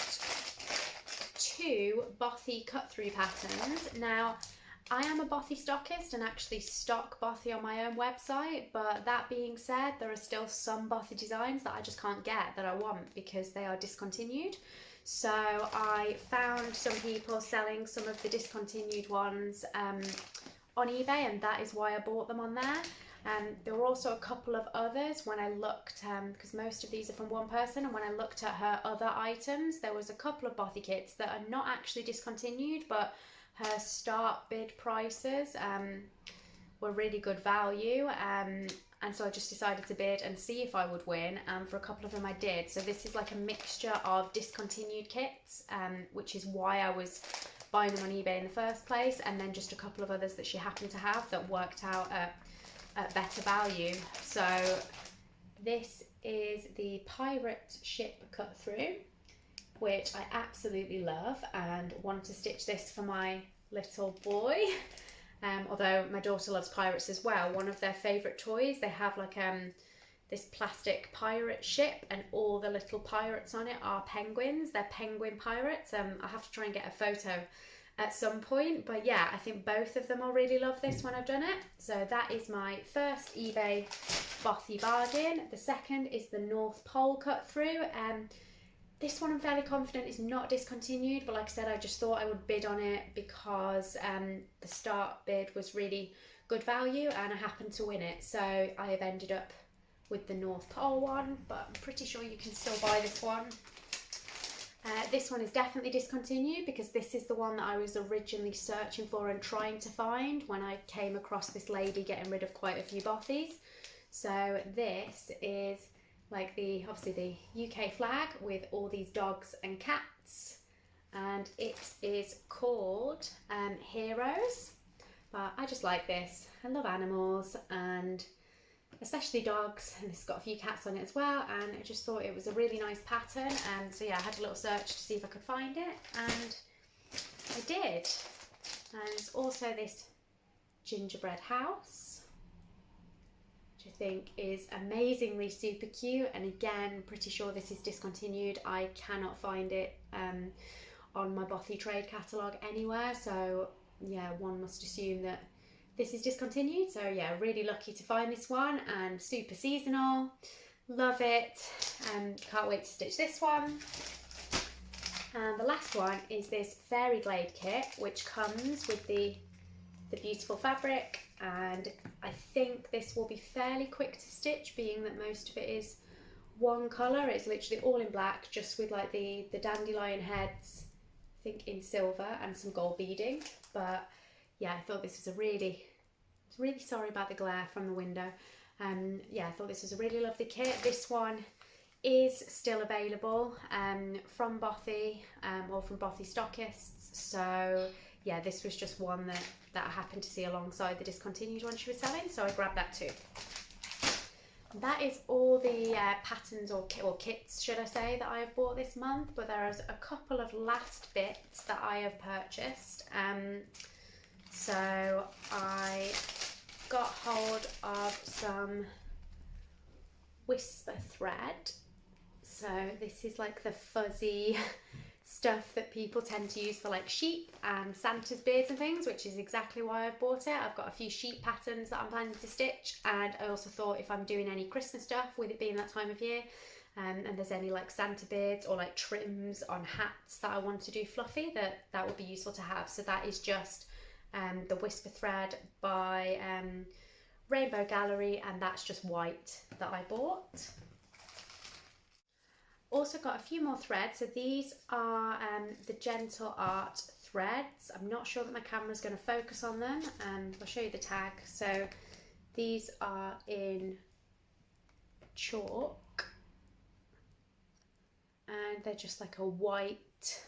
two Bothy cut-through patterns. Now, I am a Bothy stockist and actually stock Bothy on my own website, but that being said, there are still some Bothy designs that I just can't get that I want because they are discontinued. So I found some people selling some of the discontinued ones on eBay, and that is why I bought them on there. There were also a couple of others when I looked, because most of these are from one person, and when I looked at her other items, there was a couple of Bothy kits that are not actually discontinued, but her start bid prices were really good value, and so I just decided to bid and see if I would win. For a couple of them I did. So this is like a mixture of discontinued kits, which is why I was buying them on eBay in the first place, and then just a couple of others that she happened to have that worked out at better value. So this is the pirate ship cut through, which I absolutely love and want to stitch this for my little boy. Although my daughter loves pirates as well. One of their favourite toys, they have like this plastic pirate ship, and all the little pirates on it are penguins. They're penguin pirates. I'll have to try and get a photo at some point, but yeah, I think both of them will really love this when I've done it. So that is my first eBay Bothy bargain. The second is the North Pole cut through. This one I'm fairly confident is not discontinued, but like I said, I just thought I would bid on it because the start bid was really good value and I happened to win it. So I have ended up with the North Pole one, but I'm pretty sure you can still buy this one. This one is definitely discontinued because this is the one that I was originally searching for and trying to find when I came across this lady getting rid of quite a few Bothys. So this is like obviously the UK flag with all these dogs and cats, and it is called Heroes. But I just like this. I love animals, and especially dogs, and it's got a few cats on it as well, and I just thought it was a really nice pattern. And so yeah, I had a little search to see if I could find it, and I did. And it's also this Gingerbread House, which I think is amazingly super cute, and again, pretty sure this is discontinued. I cannot find it on my Bothy trade catalogue anywhere, so yeah, one must assume that this is discontinued. So yeah, really lucky to find this one, and super seasonal. Love it, and can't wait to stitch this one. And the last one is this Fairy Glade kit, which comes with the beautiful fabric, and I think this will be fairly quick to stitch, being that most of it is one colour. It's literally all in black, just with like the dandelion heads, I think in silver, and some gold beading. But yeah, I thought this was really sorry about the glare from the window. Yeah, I thought this was a really lovely kit. This one is still available from Bothy or from Bothy stockists. So yeah, this was just one that I happened to see alongside the discontinued one she was selling, so I grabbed that too. that is all the patterns or kits, should I say, that I have bought this month, but there is a couple of last bits that I have purchased. So I got hold of some whisper thread. So this is like the fuzzy stuff that people tend to use for like sheep and Santa's beards and things, which is exactly why I've bought it. I've got a few sheep patterns that I'm planning to stitch, and I also thought if I'm doing any Christmas stuff, with it being that time of year, and there's any like Santa beards or like trims on hats that I want to do fluffy, that would be useful to have. So that is just the whisper thread by Rainbow Gallery, and that's just white that I bought. Also got a few more threads. So these are the Gentle Art threads. I'm not sure that my camera's going to focus on them. I'll show you the tag. So these are in chalk, and they're just like a white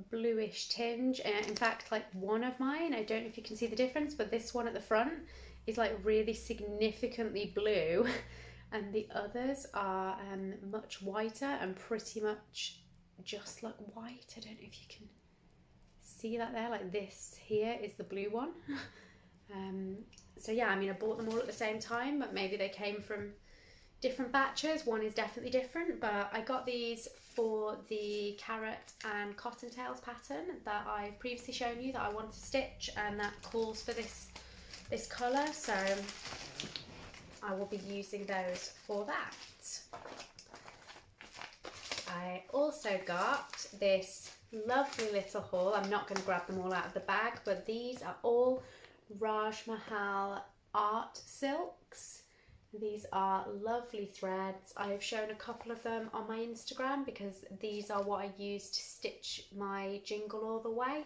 bluish tinge. In fact, like one of mine, I don't know if you can see the difference, but this one at the front is like really significantly blue. And the others are much whiter and pretty much just like white. I don't know if you can see that there, like this here is the blue one. So yeah, I mean, I bought them all at the same time, but maybe they came from different batches. One is definitely different, but I got these for the carrot and cottontails pattern that I've previously shown you that I want to stitch, and that calls for this colour. So I will be using those for that. I also got this lovely little haul. I'm not going to grab them all out of the bag, but these are all Raj Mahal art silks. These are lovely threads. I have shown a couple of them on my Instagram because these are what I use to stitch my Jingle All The Way.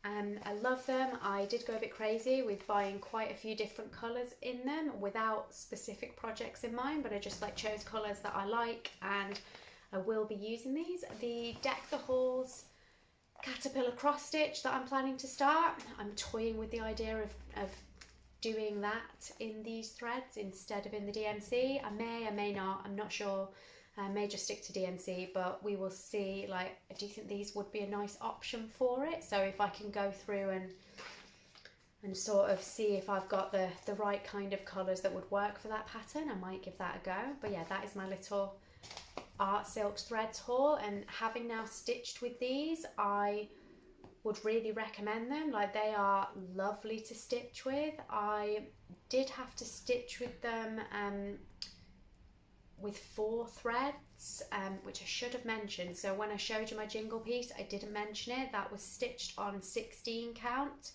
I love them. I did go a bit crazy with buying quite a few different colours in them without specific projects in mind, but I just like chose colours that I like, and I will be using these. The Deck the Halls caterpillar cross stitch that I'm planning to start, I'm toying with the idea of doing that in these threads instead of in the DMC. I may not, I'm not sure. I may just stick to DMC, but we will see. Like, I do think these would be a nice option for it. So if I can go through and sort of see if I've got the right kind of colours that would work for that pattern, I might give that a go. But yeah, that is my little art silks threads haul, and having now stitched with these, I would really recommend them. Like, they are lovely to stitch with. I did have to stitch with them with 4 threads, which I should have mentioned. So when I showed you my jingle piece, I didn't mention it. That was stitched on 16 count,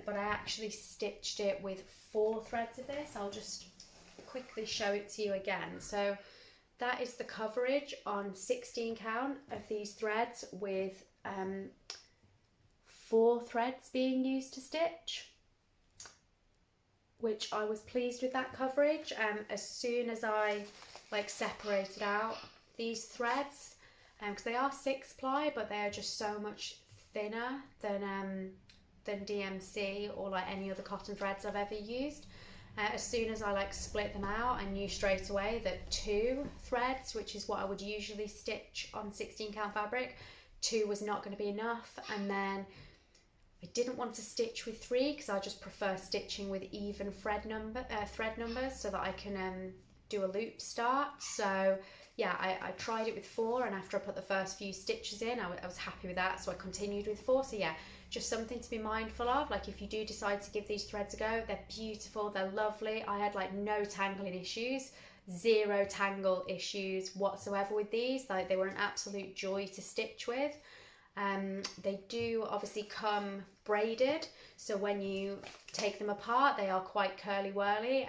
but I actually stitched it with 4 threads of this. I'll just quickly show it to you again. So that is the coverage on 16 count of these threads, with 4 threads being used to stitch, which I was pleased with that coverage. As soon as I like separated out these threads, because they are 6-ply, but they are just so much thinner than DMC or like any other cotton threads I've ever used. As soon as I like split them out, I knew straight away that 2 threads, which is what I would usually stitch on 16 count fabric, 2 was not going to be enough. And then I didn't want to stitch with 3 because I just prefer stitching with even thread numbers so that I can do a loop start. So yeah, I tried it with 4, and after I put the first few stitches in, I was happy with that, so I continued with 4. So yeah, just something to be mindful of. Like, if you do decide to give these threads a go, they're beautiful, they're lovely. I had like no tangling issues, 0 tangle issues whatsoever with these. Like, they were an absolute joy to stitch with. They do obviously come braided, so when you take them apart, they are quite curly whirly.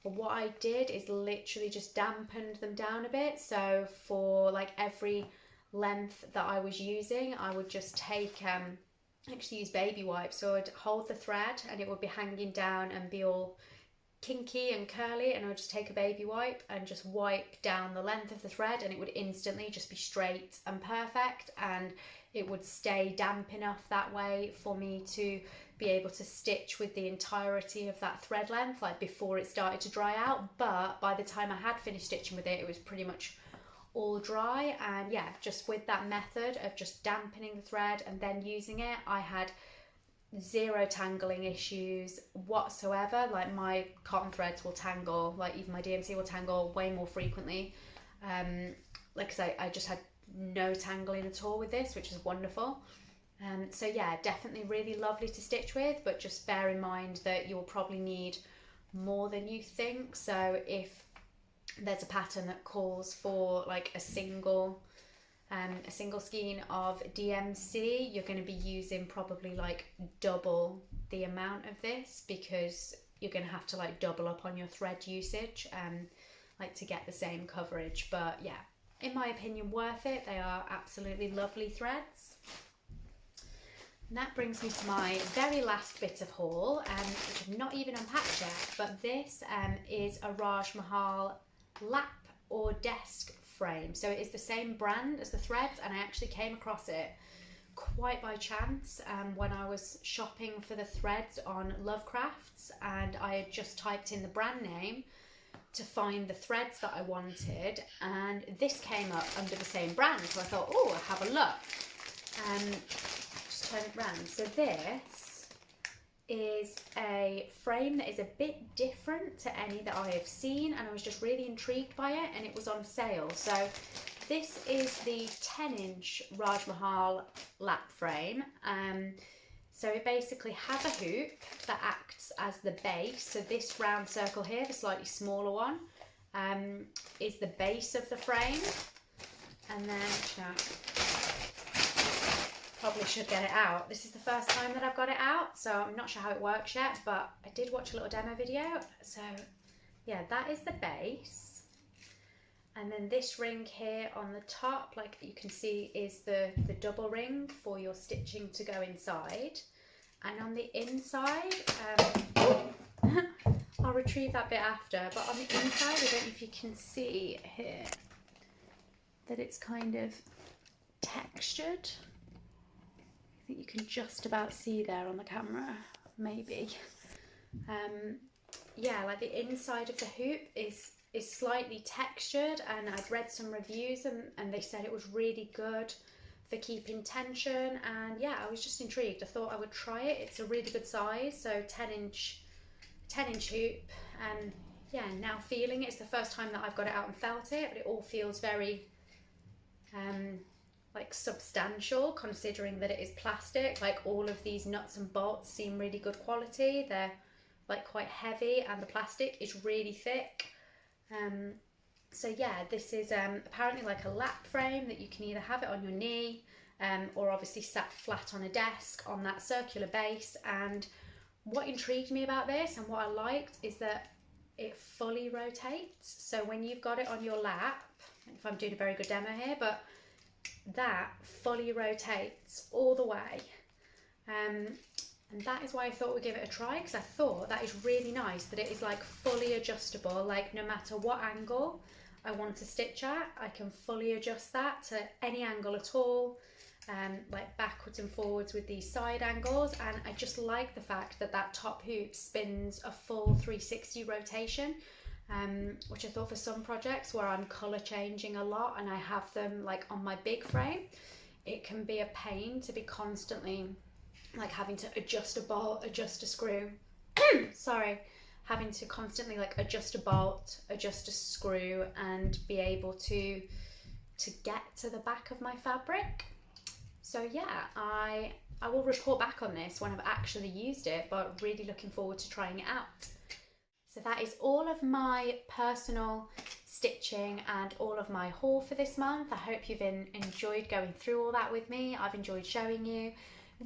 But what I did is literally just dampened them down a bit. So for like every length that I was using, I would just take actually use baby wipes. So I'd hold the thread and it would be hanging down and be all kinky and curly, and I would just take a baby wipe and just wipe down the length of the thread, and it would instantly just be straight and perfect, and it would stay damp enough that way for me to be able to stitch with the entirety of that thread length, like before it started to dry out. But by the time I had finished stitching with it, it was pretty much all dry. And yeah, just with that method of just dampening the thread and then using it, I had zero tangling issues whatsoever. Like my cotton threads will tangle, like even my DMC will tangle way more frequently. Like I say, I just had no tangling at all with this, which is wonderful. So yeah, definitely really lovely to stitch with, but just bear in mind that you'll probably need more than you think. So if there's a pattern that calls for like a single skein of DMC, you're going to be using probably like double the amount of this, because you're going to have to like double up on your thread usage like to get the same coverage. But yeah, in my opinion, worth it. They are absolutely lovely threads. And that brings me to my very last bit of haul, which I've not even unpacked yet, but this is a Raj Mahal Lap or Desk Frame. So it is the same brand as the threads, and I actually came across it quite by chance when I was shopping for the threads on Lovecrafts, and I had just typed in the brand name to find the threads that I wanted, and this came up under the same brand. So I thought, oh, I'll have a look. Just turn it around. So this is a frame that is a bit different to any that I have seen, and I was just really intrigued by it, and it was on sale. So this is the 10-inch Raj Mahal Lap Frame. So it basically has a hoop that acts as the base. So this round circle here, the slightly smaller one, is the base of the frame. And then, probably should get it out. This is the first time that I've got it out, so I'm not sure how it works yet, but I did watch a little demo video. So yeah, that is the base. And then this ring here on the top, like you can see, is the double ring for your stitching to go inside. And on the inside, I'll retrieve that bit after, but on the inside, I don't know if you can see here that it's kind of textured. I think you can just about see there on the camera, maybe. Yeah, like the inside of the hoop is slightly textured, and I'd read some reviews and they said it was really good for keeping tension, and yeah, I was just intrigued. I thought I would try it. It's a really good size, so 10-inch hoop, and yeah, now feeling it. It's the first time that I've got it out and felt it, but it all feels very like substantial, considering that it is plastic. Like all of these nuts and bolts seem really good quality. They're like quite heavy, and the plastic is really thick. So yeah, this is apparently like a lap frame that you can either have it on your knee or obviously sat flat on a desk on that circular base. And what intrigued me about this and what I liked is that it fully rotates. So when you've got it on your lap, if I'm doing a very good demo here, but that fully rotates all the way. And that is why I thought we'd give it a try, because I thought that is really nice that it is like fully adjustable. Like no matter what angle I want to stitch at, I can fully adjust that to any angle at all, like backwards and forwards with these side angles. And I just like the fact that that top hoop spins a full 360 rotation, which I thought for some projects where I'm colour changing a lot and I have them like on my big frame, it can be a pain to be constantly like having to adjust a bolt, adjust a screw, sorry, having to constantly like adjust a bolt, adjust a screw, and be able to get to the back of my fabric. So yeah, I will report back on this when I've actually used it, but really looking forward to trying it out. So that is all of my personal stitching and all of my haul for this month. I hope you've enjoyed going through all that with me. I've enjoyed showing you.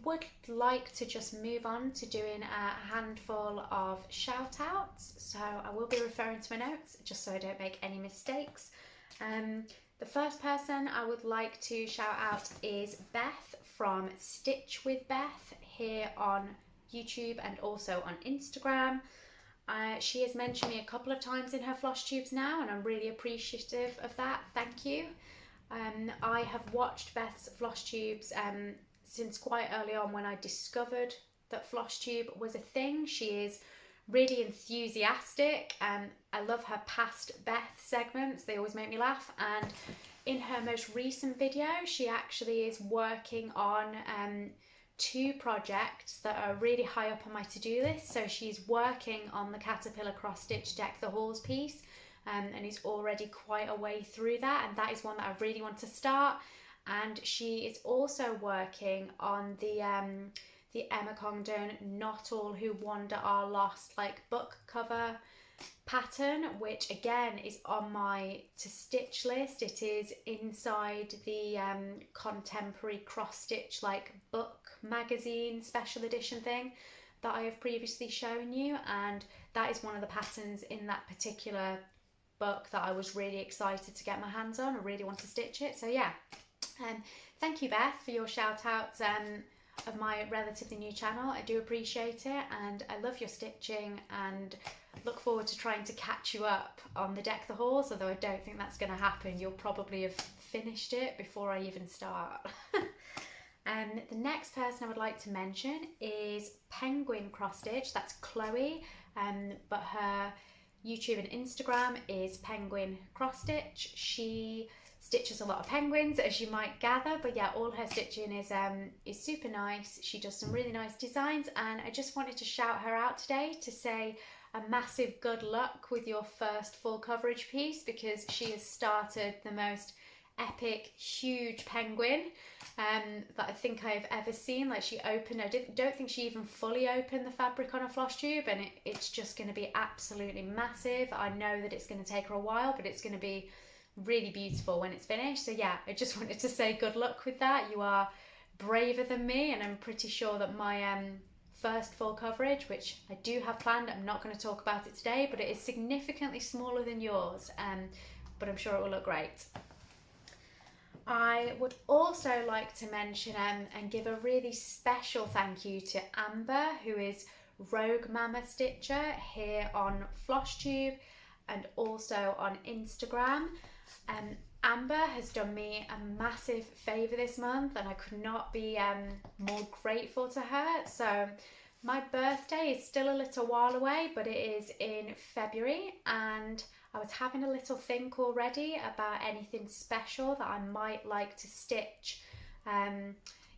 Would like to just move on to doing a handful of shout outs, so I will be referring to my notes just so I don't make any mistakes. The first person I would like to shout out is Beth from Stitch with Beth here on YouTube and also on Instagram. She has mentioned me a couple of times in her Flosstubes now, and I'm really appreciative of that. Thank you. I have watched Beth's Flosstubes since quite early on when I discovered that Flosstube was a thing. She is really enthusiastic, and I love her past Beth segments. They always make me laugh. And in her most recent video, she actually is working on 2 projects that are really high up on my to-do list. So she's working on the Caterpillar cross stitch Deck the Halls piece, and is already quite a way through that, and that is one that I really want to start. And she is also working on the Emma Congdon Not All Who Wander Are Lost book cover pattern, which again is on my to stitch list. It is inside the contemporary cross stitch book magazine special edition thing that I have previously shown you, and that is one of the patterns in that particular book that I was really excited to get my hands on. I really want to stitch it. So yeah, thank you, Beth, for your shout outs of my relatively new channel. I do appreciate it, and I love your stitching, and look forward to trying to catch you up on the Deck the Halls, although I don't think that's going to happen. You'll probably have finished it before I even start. The next person I would like to mention is Penguin Cross Stitch. That's Chloe, but her YouTube and Instagram is Penguin Cross Stitch. She stitches a lot of penguins, as you might gather, but yeah, all her stitching is super nice. She does some really nice designs, and I just wanted to shout her out today to say a massive good luck with your first full coverage piece, because she has started the most epic, huge penguin that I think I've ever seen. She opened, don't think she even fully opened the fabric on a Flosstube, and it's just going to be absolutely massive. I know that it's going to take her a while, but it's going to be really beautiful when it's finished. So yeah, I just wanted to say good luck with that. You are braver than me, and I'm pretty sure that my first full coverage, which I do have planned, I'm not going to talk about it today, but it is significantly smaller than yours, but I'm sure it will look great. I would also like to mention and give a really special thank you to Amber, who is Rogue Mama Stitcher here on Flosstube and also on Instagram. Amber has done me a massive favour this month, and I could not be more grateful to her. So my birthday is still a little while away, but it is in February, and I was having a little think already about anything special that I might like to stitch,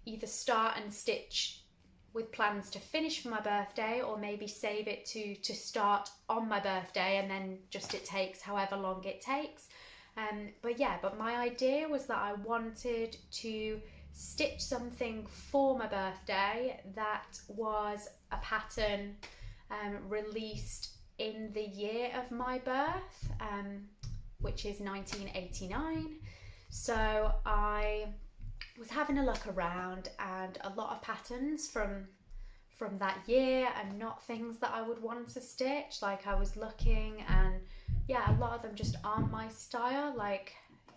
either start and stitch with plans to finish for my birthday, or maybe save it to start on my birthday, and then just it takes however long it takes. But my idea was that I wanted to stitch something for my birthday that was a pattern released in the year of my birth, which is 1989. So I was having a look around, and a lot of patterns from that year, and not things that I would want to stitch. I was looking, and yeah, a lot of them just aren't my style. I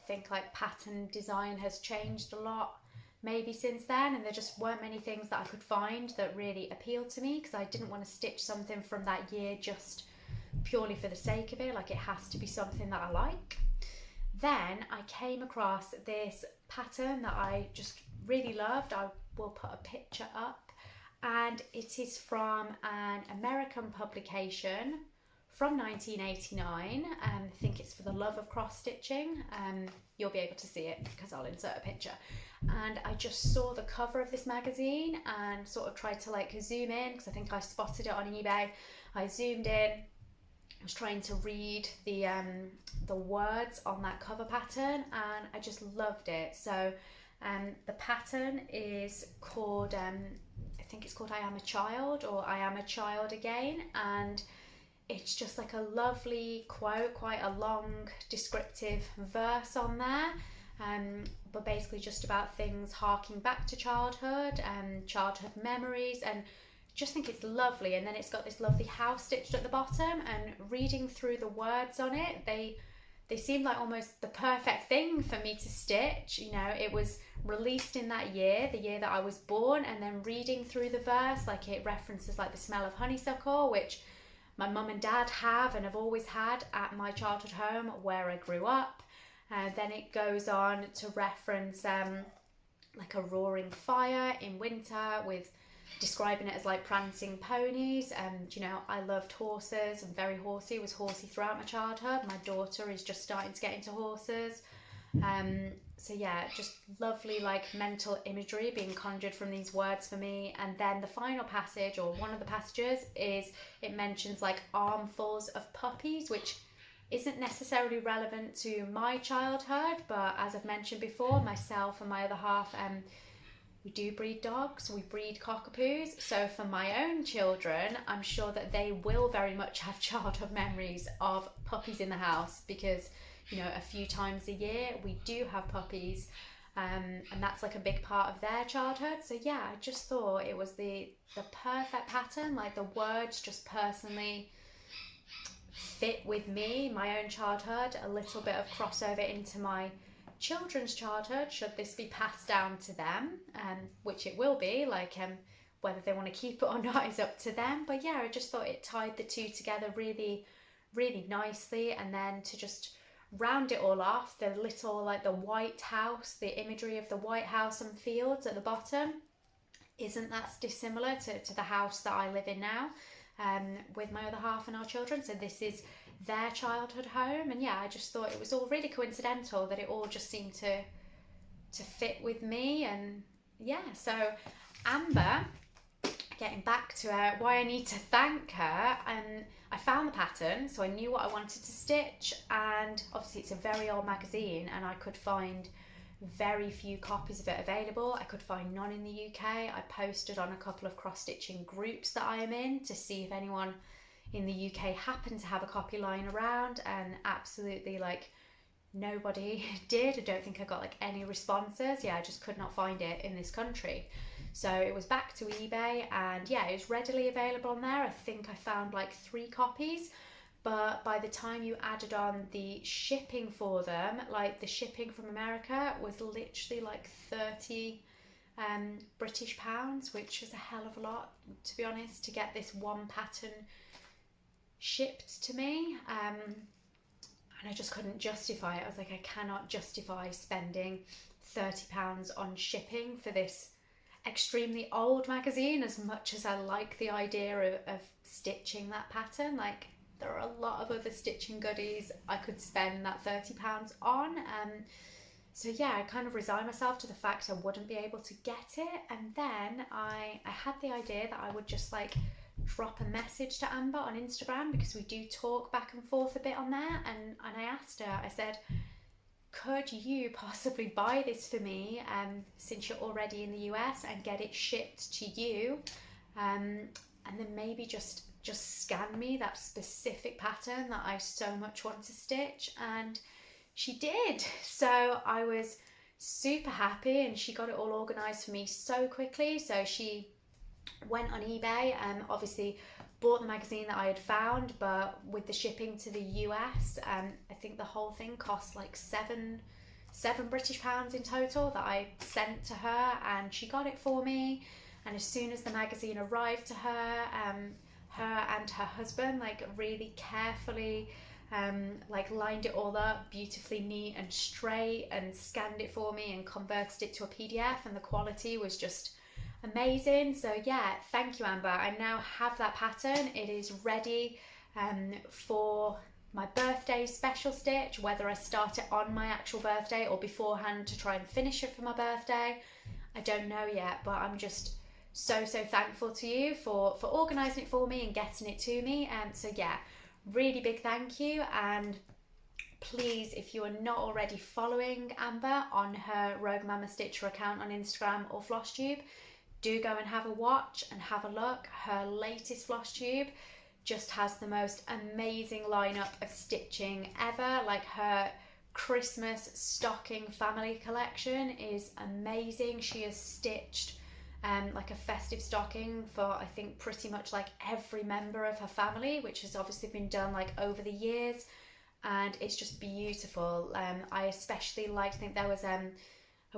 think pattern design has changed a lot maybe since then, and there just weren't many things that I could find that really appealed to me, because I didn't want to stitch something from that year just purely for the sake of it. It has to be something that I like. Then I came across this pattern that I just really loved. I will put a picture up, and it is from an American publication from 1989. I think it's For the Love of Cross Stitching. You'll be able to see it because I'll insert a picture. And I just saw the cover of this magazine and sort of tried to zoom in, because I think I spotted it on eBay. I zoomed in, I was trying to read the words on that cover pattern, and I just loved it. So the pattern is called, I think it's called I Am a Child, or I Am a Child Again, and it's just a lovely quote, quite a long descriptive verse on there, but basically just about things harking back to childhood and childhood memories, and just think it's lovely. And then it's got this lovely house stitched at the bottom, and reading through the words on it, they seem like almost the perfect thing for me to stitch. It was released in that year, the year that I was born, and then reading through the verse, it references the smell of honeysuckle, which my mum and dad have and have always had at my childhood home where I grew up. Then it goes on to reference a roaring fire in winter with describing it as like prancing ponies. You know, I loved horses. I'm very horsey, was horsey throughout my childhood. My daughter is just starting to get into horses. So yeah, just lovely like mental imagery being conjured from these words for me. And then the final passage, or one of the passages, is it mentions like armfuls of puppies, which isn't necessarily relevant to my childhood, but as I've mentioned before, myself and my other half, we do breed dogs, we breed cockapoos. So for my own children, I'm sure that they will very much have childhood memories of puppies in the house, because, you know, a few times a year we do have puppies, and that's like a big part of their childhood. So yeah, I just thought it was the perfect pattern. Like the words just personally fit with me, my own childhood, a little bit of crossover into my children's childhood should this be passed down to them, which it will be. Like whether they want to keep it or not is up to them, but yeah, I just thought it tied the two together really, really nicely. And then to just round it all off, the little like the White House, the imagery of the White House and fields at the bottom, isn't that dissimilar to the house that I live in now, with my other half and our children. So this is their childhood home, and yeah, I just thought it was all really coincidental that it all just seemed to fit with me. And yeah, so Amber, getting back to her, why I need to thank her, and I found the pattern, so I knew what I wanted to stitch, and obviously it's a very old magazine and I could find very few copies of it available. I could find none in the UK. I posted on a couple of cross-stitching groups that I am in to see if anyone in the UK happened to have a copy lying around, and absolutely like nobody did. I don't think I got like any responses. Yeah, I just could not find it in this country. So it was back to eBay, and yeah, it was readily available on there. I think I found like 3 copies, but by the time you added on the shipping for them, like the shipping from America was literally like 30 British pounds, which is a hell of a lot, to be honest, to get this one pattern shipped to me. And I just couldn't justify it. I was like, I cannot justify spending £30 on shipping for this extremely old magazine, as much as I like the idea of stitching that pattern. Like, there are a lot of other stitching goodies I could spend that £30 on. So yeah, I kind of resigned myself to the fact I wouldn't be able to get it. And then I had the idea that I would just like drop a message to Amber on Instagram, because we do talk back and forth a bit on there, and I asked her, I said, could you possibly buy this for me, since you're already in the US, and get it shipped to you, and then maybe just scan me that specific pattern that I so much want to stitch. And she did. So I was super happy, and she got it all organized for me so quickly. So she went on eBay and obviously bought the magazine that I had found, but with the shipping to the US, I think the whole thing cost like seven British pounds in total that I sent to her, and she got it for me. And as soon as the magazine arrived to her, her and her husband like really carefully like lined it all up beautifully neat and straight, and scanned it for me and converted it to a PDF, and the quality was just amazing. So yeah, thank you, Amber. I now have that pattern. It is ready for my birthday special stitch, whether I start it on my actual birthday or beforehand to try and finish it for my birthday. I don't know yet, but I'm just so thankful to you for organising it for me and getting it to me. So yeah, really big thank you. And please, if you are not already following Amber on her Rogue Mama Stitcher account on Instagram or Flosstube, do go and have a watch and have a look. Her latest Flosstube just has the most amazing lineup of stitching ever. Like, her Christmas stocking family collection is amazing. She has stitched like a festive stocking for, I think, pretty much like every member of her family, which has obviously been done like over the years, and it's just beautiful. I especially liked, I think there was I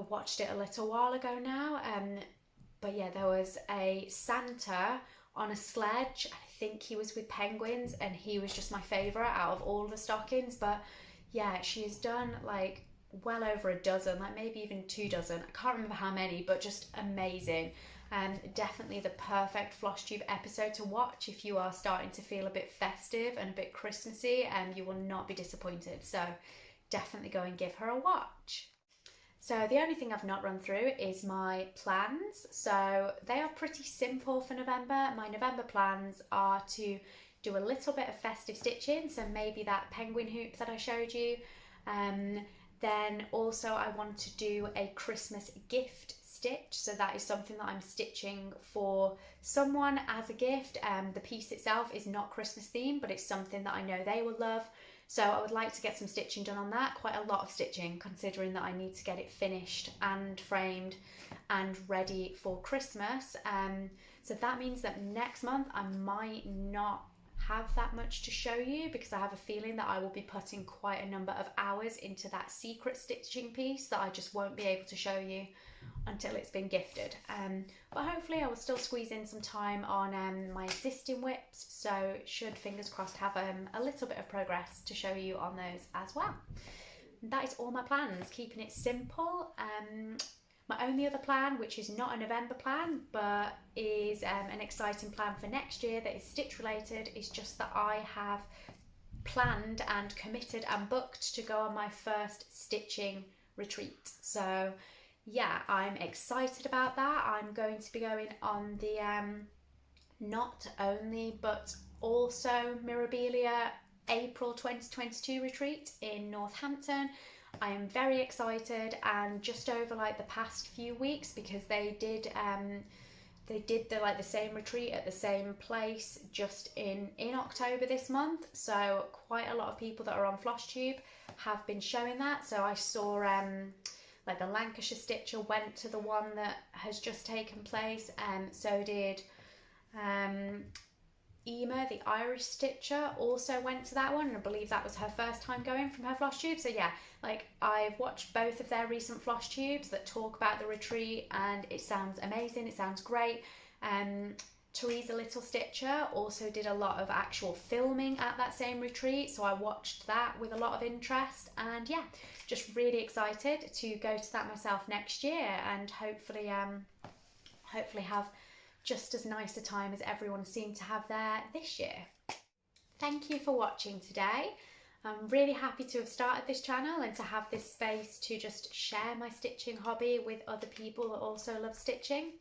watched it a little while ago now, but yeah, there was a Santa on a sledge. I think he was with penguins, and he was just my favourite out of all the stockings. But yeah, she has done like well over a dozen, like maybe even 2 dozen. I can't remember how many, but just amazing. Definitely the perfect Flosstube episode to watch if you are starting to feel a bit festive and a bit Christmassy, and you will not be disappointed. So definitely go and give her a watch. So the only thing I've not run through is my plans. So they are pretty simple for November. My November plans are to do a little bit of festive stitching, so maybe that penguin hoop that I showed you. Then also I want to do a Christmas gift stitch, so that is something that I'm stitching for someone as a gift. The piece itself is not Christmas themed, but it's something that I know they will love. So I would like to get some stitching done on that, quite a lot of stitching, considering that I need to get it finished and framed and ready for Christmas. So that means that next month I might not have that much to show you, because I have a feeling that I will be putting quite a number of hours into that secret stitching piece that I just won't be able to show you until it's been gifted. But hopefully I will still squeeze in some time on my existing whips, so should, fingers crossed, have a little bit of progress to show you on those as well. That is all my plans, keeping it simple. My only other plan, which is not a November plan, but is an exciting plan for next year that is stitch related, is just that I have planned and committed and booked to go on my first stitching retreat. So yeah, I'm excited about that. I'm going to be going on the not only but also Mirabilia April 2022 retreat in Northampton. I am very excited, and just over like the past few weeks, because they did the same retreat at the same place just in October this month. So quite a lot of people that are on Flosstube have been showing that. So I saw like the Lancashire Stitcher went to the one that has just taken place, and so did Ema, the Irish Stitcher, also went to that one, and I believe that was her first time going from her Flosstube. So yeah, like I've watched both of their recent Flosstubes that talk about the retreat, and it sounds amazing, it sounds great. Teresa Little Stitcher also did a lot of actual filming at that same retreat, so I watched that with a lot of interest, and yeah, just really excited to go to that myself next year, and hopefully have just as nice a time as everyone seemed to have there this year. Thank you for watching today. I'm really happy to have started this channel and to have this space to just share my stitching hobby with other people that also love stitching.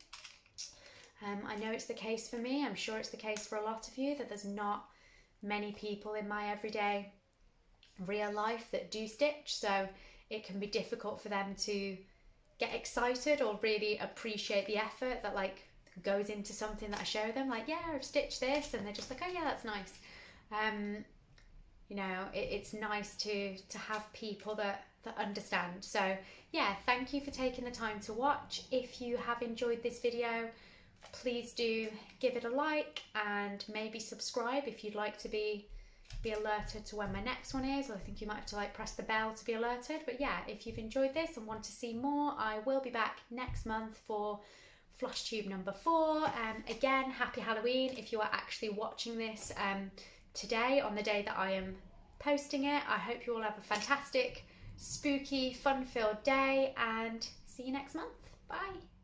I know it's the case for me, I'm sure it's the case for a lot of you, that there's not many people in my everyday real life that do stitch, so it can be difficult for them to get excited or really appreciate the effort that like goes into something that I show them, like, yeah, I've stitched this, and they're just like, oh yeah, that's nice. You know, it's nice to have people that understand. So yeah, thank you for taking the time to watch. If you have enjoyed this video, please do give it a like and maybe subscribe if you'd like to be alerted to when my next one is, or I think you might have to like press the bell to be alerted. But yeah, if you've enjoyed this and want to see more, I will be back next month for Flosstube number 4. Again, happy Halloween if you are actually watching this today, on the day that I am posting it. I hope you all have a fantastic, spooky, fun-filled day, and see you next month. Bye.